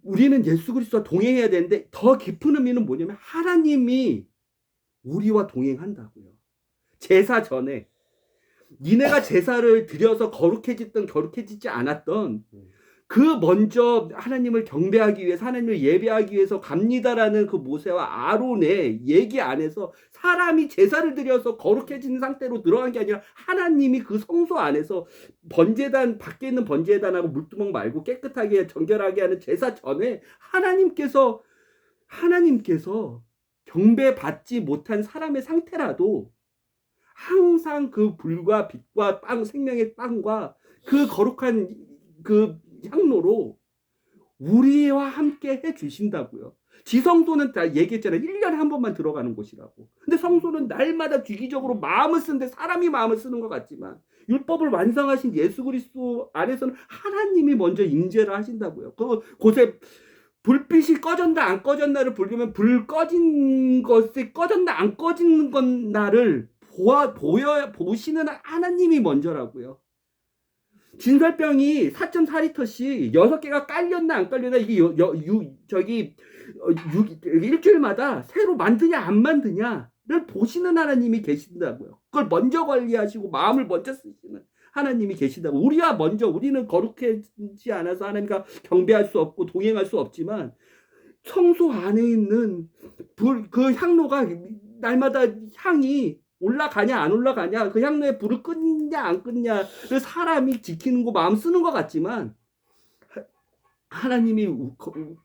우리는 예수 그리스도와 동행해야 되는데 더 깊은 의미는 뭐냐면 하나님이 우리와 동행한다고요. 제사 전에 니네가 제사를 드려서 거룩해졌던 거룩해지지 않았던 그 먼저 하나님을 경배하기 위해서 하나님을 예배하기 위해서 갑니다라는 그 모세와 아론의 얘기 안에서 사람이 제사를 드려서 거룩해진 상태로 들어간 게 아니라 하나님이 그 성소 안에서 번제단 밖에 있는 번제단하고 물두멍 말고 깨끗하게 정결하게 하는 제사 전에 하나님께서 경배받지 못한 사람의 상태라도 항상 그 불과 빛과 빵 생명의 빵과 그 거룩한 그 향로로 우리와 함께 해 주신다고요. 지성소는 다 얘기했잖아요. 1년에 한 번만 들어가는 곳이라고. 근데 성소는 날마다 주기적으로 마음을 쓰는데 사람이 마음을 쓰는 것 같지만 율법을 완성하신 예수 그리스도 안에서는 하나님이 먼저 임재를 하신다고요. 그 곳에 불빛이 꺼졌나 안 꺼졌나를 보려면 불 꺼진 것이 꺼졌나 안 꺼진 것나를 보시는 하나님이 먼저라고요. 진설병이 4.4리터씩 6개가 깔렸나 안 깔렸나 이게 일주일마다 새로 만드냐 안 만드냐를 보시는 하나님이 계신다고요. 그걸 먼저 관리하시고 마음을 먼저 쓰시는 하나님이 계시다고. 우리는 거룩하지 않아서 하나님과 경배할 수 없고 동행할 수 없지만 성소 안에 있는 그 향로가 날마다 향이 올라가냐 안 올라가냐 그 향로에 불을 끄냐 안 끄냐를 사람이 지키는 거 마음 쓰는 것 같지만 하나님이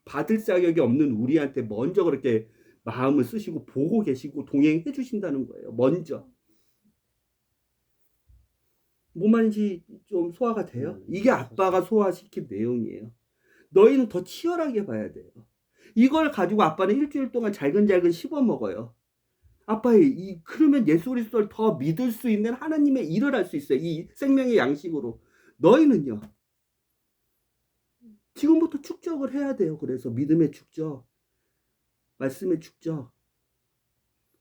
받을 자격이 없는 우리한테 먼저 그렇게 마음을 쓰시고 보고 계시고 동행해 주신다는 거예요. 먼저. 뭔 말인지 좀 소화가 돼요? 이게 아빠가 소화시킨 내용이에요. 너희는 더 치열하게 봐야 돼요. 이걸 가지고 아빠는 일주일 동안 잘근잘근 씹어 먹어요. 그러면 예수 그리스도를 더 믿을 수 있는 하나님의 일을 할 수 있어요. 이 생명의 양식으로. 너희는요. 지금부터 축적을 해야 돼요. 그래서 믿음의 축적, 말씀의 축적,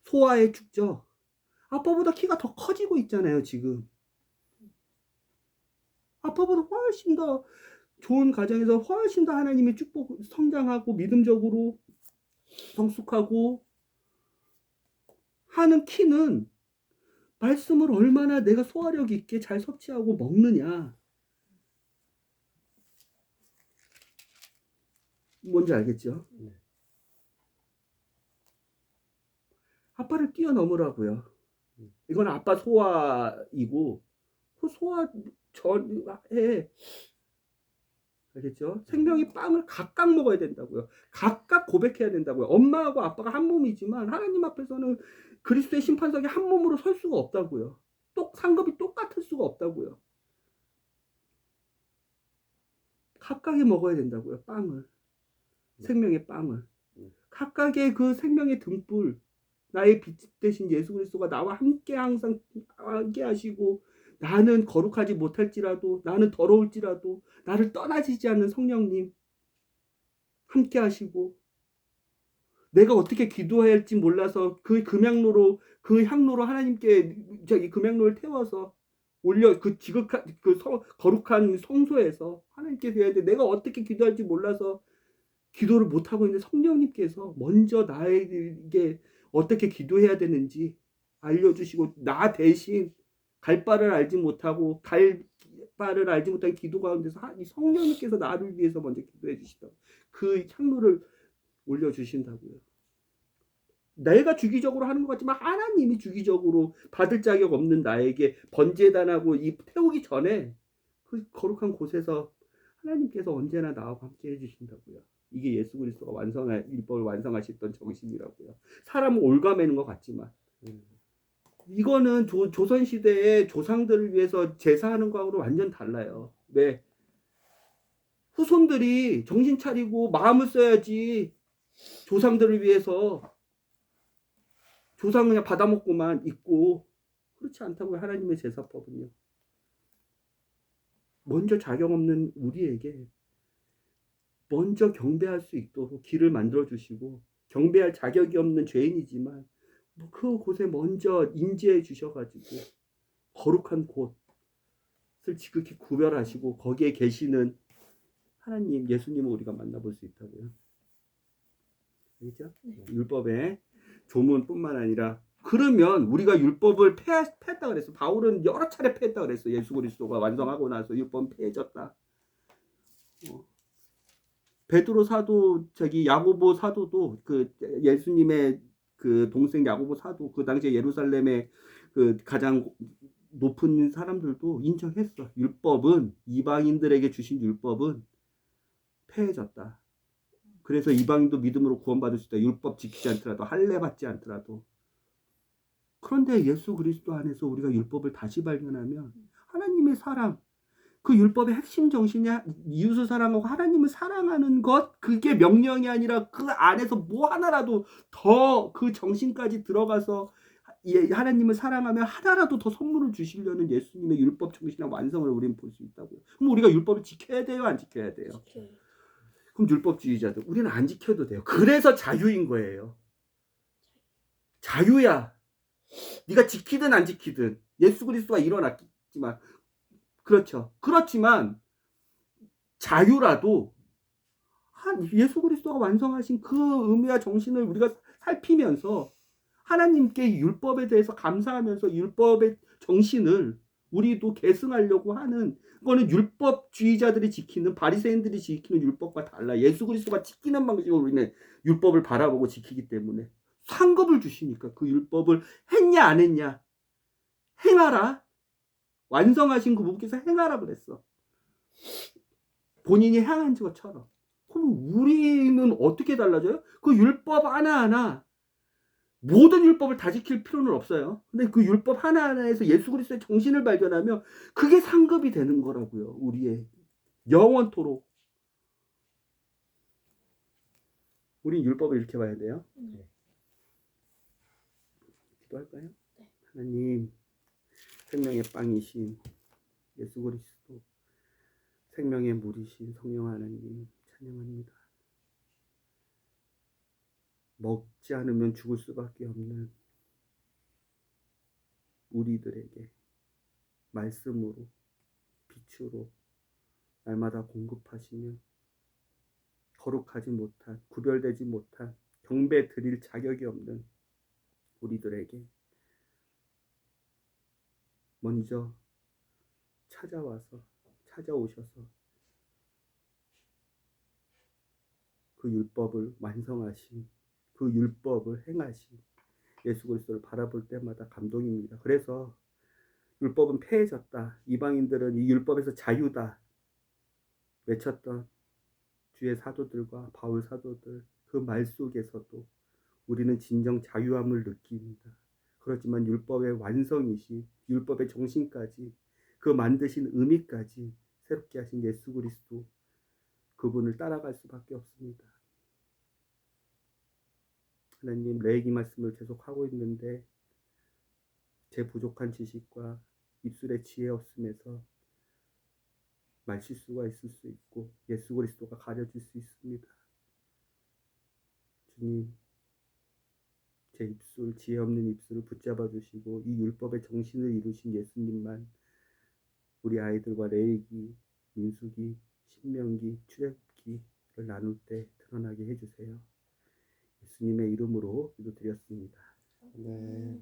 소화의 축적. 아빠보다 키가 더 커지고 있잖아요. 지금. 아빠보다 훨씬 더 좋은 가정에서 훨씬 더 하나님의 축복 성장하고 믿음적으로 성숙하고 하는 키는 말씀을 얼마나 내가 소화력 있게 잘 섭취하고 먹느냐. 뭔지 알겠죠? 아빠를 뛰어넘으라고요. 이건 아빠 소화이고 그 소화 전에 알겠죠? 생명이 빵을 각각 먹어야 된다고요. 각각 고백해야 된다고요. 엄마하고 아빠가 한 몸이지만 하나님 앞에서는 그리스도의 심판석에 한 몸으로 설 수가 없다고요. 상급이 똑같을 수가 없다고요. 각각이 먹어야 된다고요. 빵을. 생명의 빵을. 각각의 그 생명의 등불, 나의 빛 대신 예수 그리스도가 나와 함께 항상 함께 하시고 나는 거룩하지 못할지라도 나는 더러울지라도 나를 떠나지지 않는 성령님 함께 하시고 내가 어떻게 기도해야 할지 몰라서 그 금향로로 그 향로로 하나님께 저기 금향로를 태워서 올려 그 지극한 그 거룩한 성소에서 하나님께 드려야 돼. 내가 어떻게 기도할지 몰라서 기도를 못 하고 있는데 성령님께서 먼저 나에게 어떻게 기도해야 되는지 알려주시고 나 대신 갈 바를 알지 못하고 갈 바를 알지 못한 기도 가운데서 이 성령님께서 나를 위해서 먼저 기도해 주시다. 그 향로를 올려주신다고요. 내가 주기적으로 하는 것 같지만 하나님이 주기적으로 받을 자격 없는 나에게 번제단하고 이 태우기 전에 그 거룩한 곳에서 하나님께서 언제나 나와 함께 해주신다고요. 이게 예수 그리스도가 완성할 율법을 완성하셨던 정신이라고요. 사람은 올가매는 것 같지만 이거는 조선 시대의 조상들을 위해서 제사하는 거하고 완전 달라요. 왜? 후손들이 정신 차리고 마음을 써야지. 조상들을 위해서 조상 그냥 받아먹고만 있고 그렇지 않다고요. 하나님의 제사법은요. 먼저 자격 없는 우리에게 먼저 경배할 수 있도록 길을 만들어 주시고 경배할 자격이 없는 죄인이지만 그 곳에 먼저 인지해 주셔가지고 거룩한 곳을 지극히 구별하시고 거기에 계시는 하나님 예수님을 우리가 만나볼 수 있다고요. 알겠죠? 율법의 조문뿐만 아니라 그러면 우리가 율법을 폐했다 그랬어. 바울은 여러 차례 폐했다 그랬어. 예수 그리스도가 완성하고 나서 율법은 폐해졌다. 베드로 사도 야고보 사도도 그 예수님의 그 동생 야고보 사도 그 당시에 예루살렘의 그 가장 높은 사람들도 인정했어. 율법은 이방인들에게 주신 율법은 폐해졌다. 그래서 이방인도 믿음으로 구원받을 수 있다. 율법 지키지 않더라도 할례 받지 않더라도. 그런데 예수 그리스도 안에서 우리가 율법을 다시 발견하면 하나님의 사랑, 그 율법의 핵심 정신이 이웃을 사랑하고 하나님을 사랑하는 것, 그게 명령이 아니라 그 안에서 뭐 하나라도 더 그 정신까지 들어가서 하나님을 사랑하면 하나라도 더 선물을 주시려는 예수님의 율법 정신의 완성을 우리는 볼 수 있다고요. 그럼 우리가 율법을 지켜야 돼요? 안 지켜야 돼요? 그럼 율법주의자들 우리는 안 지켜도 돼요. 그래서 자유인 거예요. 자유야. 네가 지키든 안 지키든 예수 그리스도가 일어났지만 그렇죠. 그렇지만 자유라도 예수 그리스도가 완성하신 그 의미와 정신을 우리가 살피면서 하나님께 율법에 대해서 감사하면서 율법의 정신을 우리도 계승하려고 하는 그거는 율법주의자들이 지키는 바리새인들이 지키는 율법과 달라. 예수 그리스도가 지키는 방식으로 우리는 율법을 바라보고 지키기 때문에 상급을 주시니까 그 율법을 했냐 안 했냐 행하라. 완성하신 그 부분께서 행하라 그랬어. 본인이 행한 것처럼. 그럼 우리는 어떻게 달라져요? 그 율법 하나하나 모든 율법을 다 지킬 필요는 없어요. 근데 그 율법 하나하나에서 예수 그리스도의 정신을 발견하면 그게 상급이 되는 거라고요. 우리의 영원토록. 우린 율법을 이렇게 봐야 돼요. 기도할까요? 네. 하나님, 생명의 빵이신 예수 그리스도, 생명의 물이신 성령 하나님 찬양합니다. 먹지 않으면 죽을 수밖에 없는 우리들에게 말씀으로 빛으로 날마다 공급하시며 거룩하지 못한 구별되지 못한 경배 드릴 자격이 없는 우리들에게 먼저 찾아오셔서 그 율법을 완성하신 그 율법을 행하신 예수 그리스도를 바라볼 때마다 감동입니다. 그래서 율법은 폐해졌다. 이방인들은 이 율법에서 자유다 외쳤던 주의 사도들과 바울 사도들 그 말 속에서도 우리는 진정 자유함을 느낍니다. 그렇지만 율법의 완성이신 율법의 정신까지 그 만드신 의미까지 새롭게 하신 예수 그리스도 그분을 따라갈 수밖에 없습니다. 하나님 레이기 말씀을 계속하고 있는데 제 부족한 지식과 입술의 지혜 없음에서 말 실수가 있을 수 있고 예수 그리스도가 가려질 수 있습니다. 주님, 제 입술, 지혜 없는 입술을 붙잡아 주시고 이 율법의 정신을 이루신 예수님만 우리 아이들과 레위기, 민수기, 신명기, 출애굽기를 나눌 때 드러나게 해주세요. 예수님의 이름으로 기도드렸습니다. 네.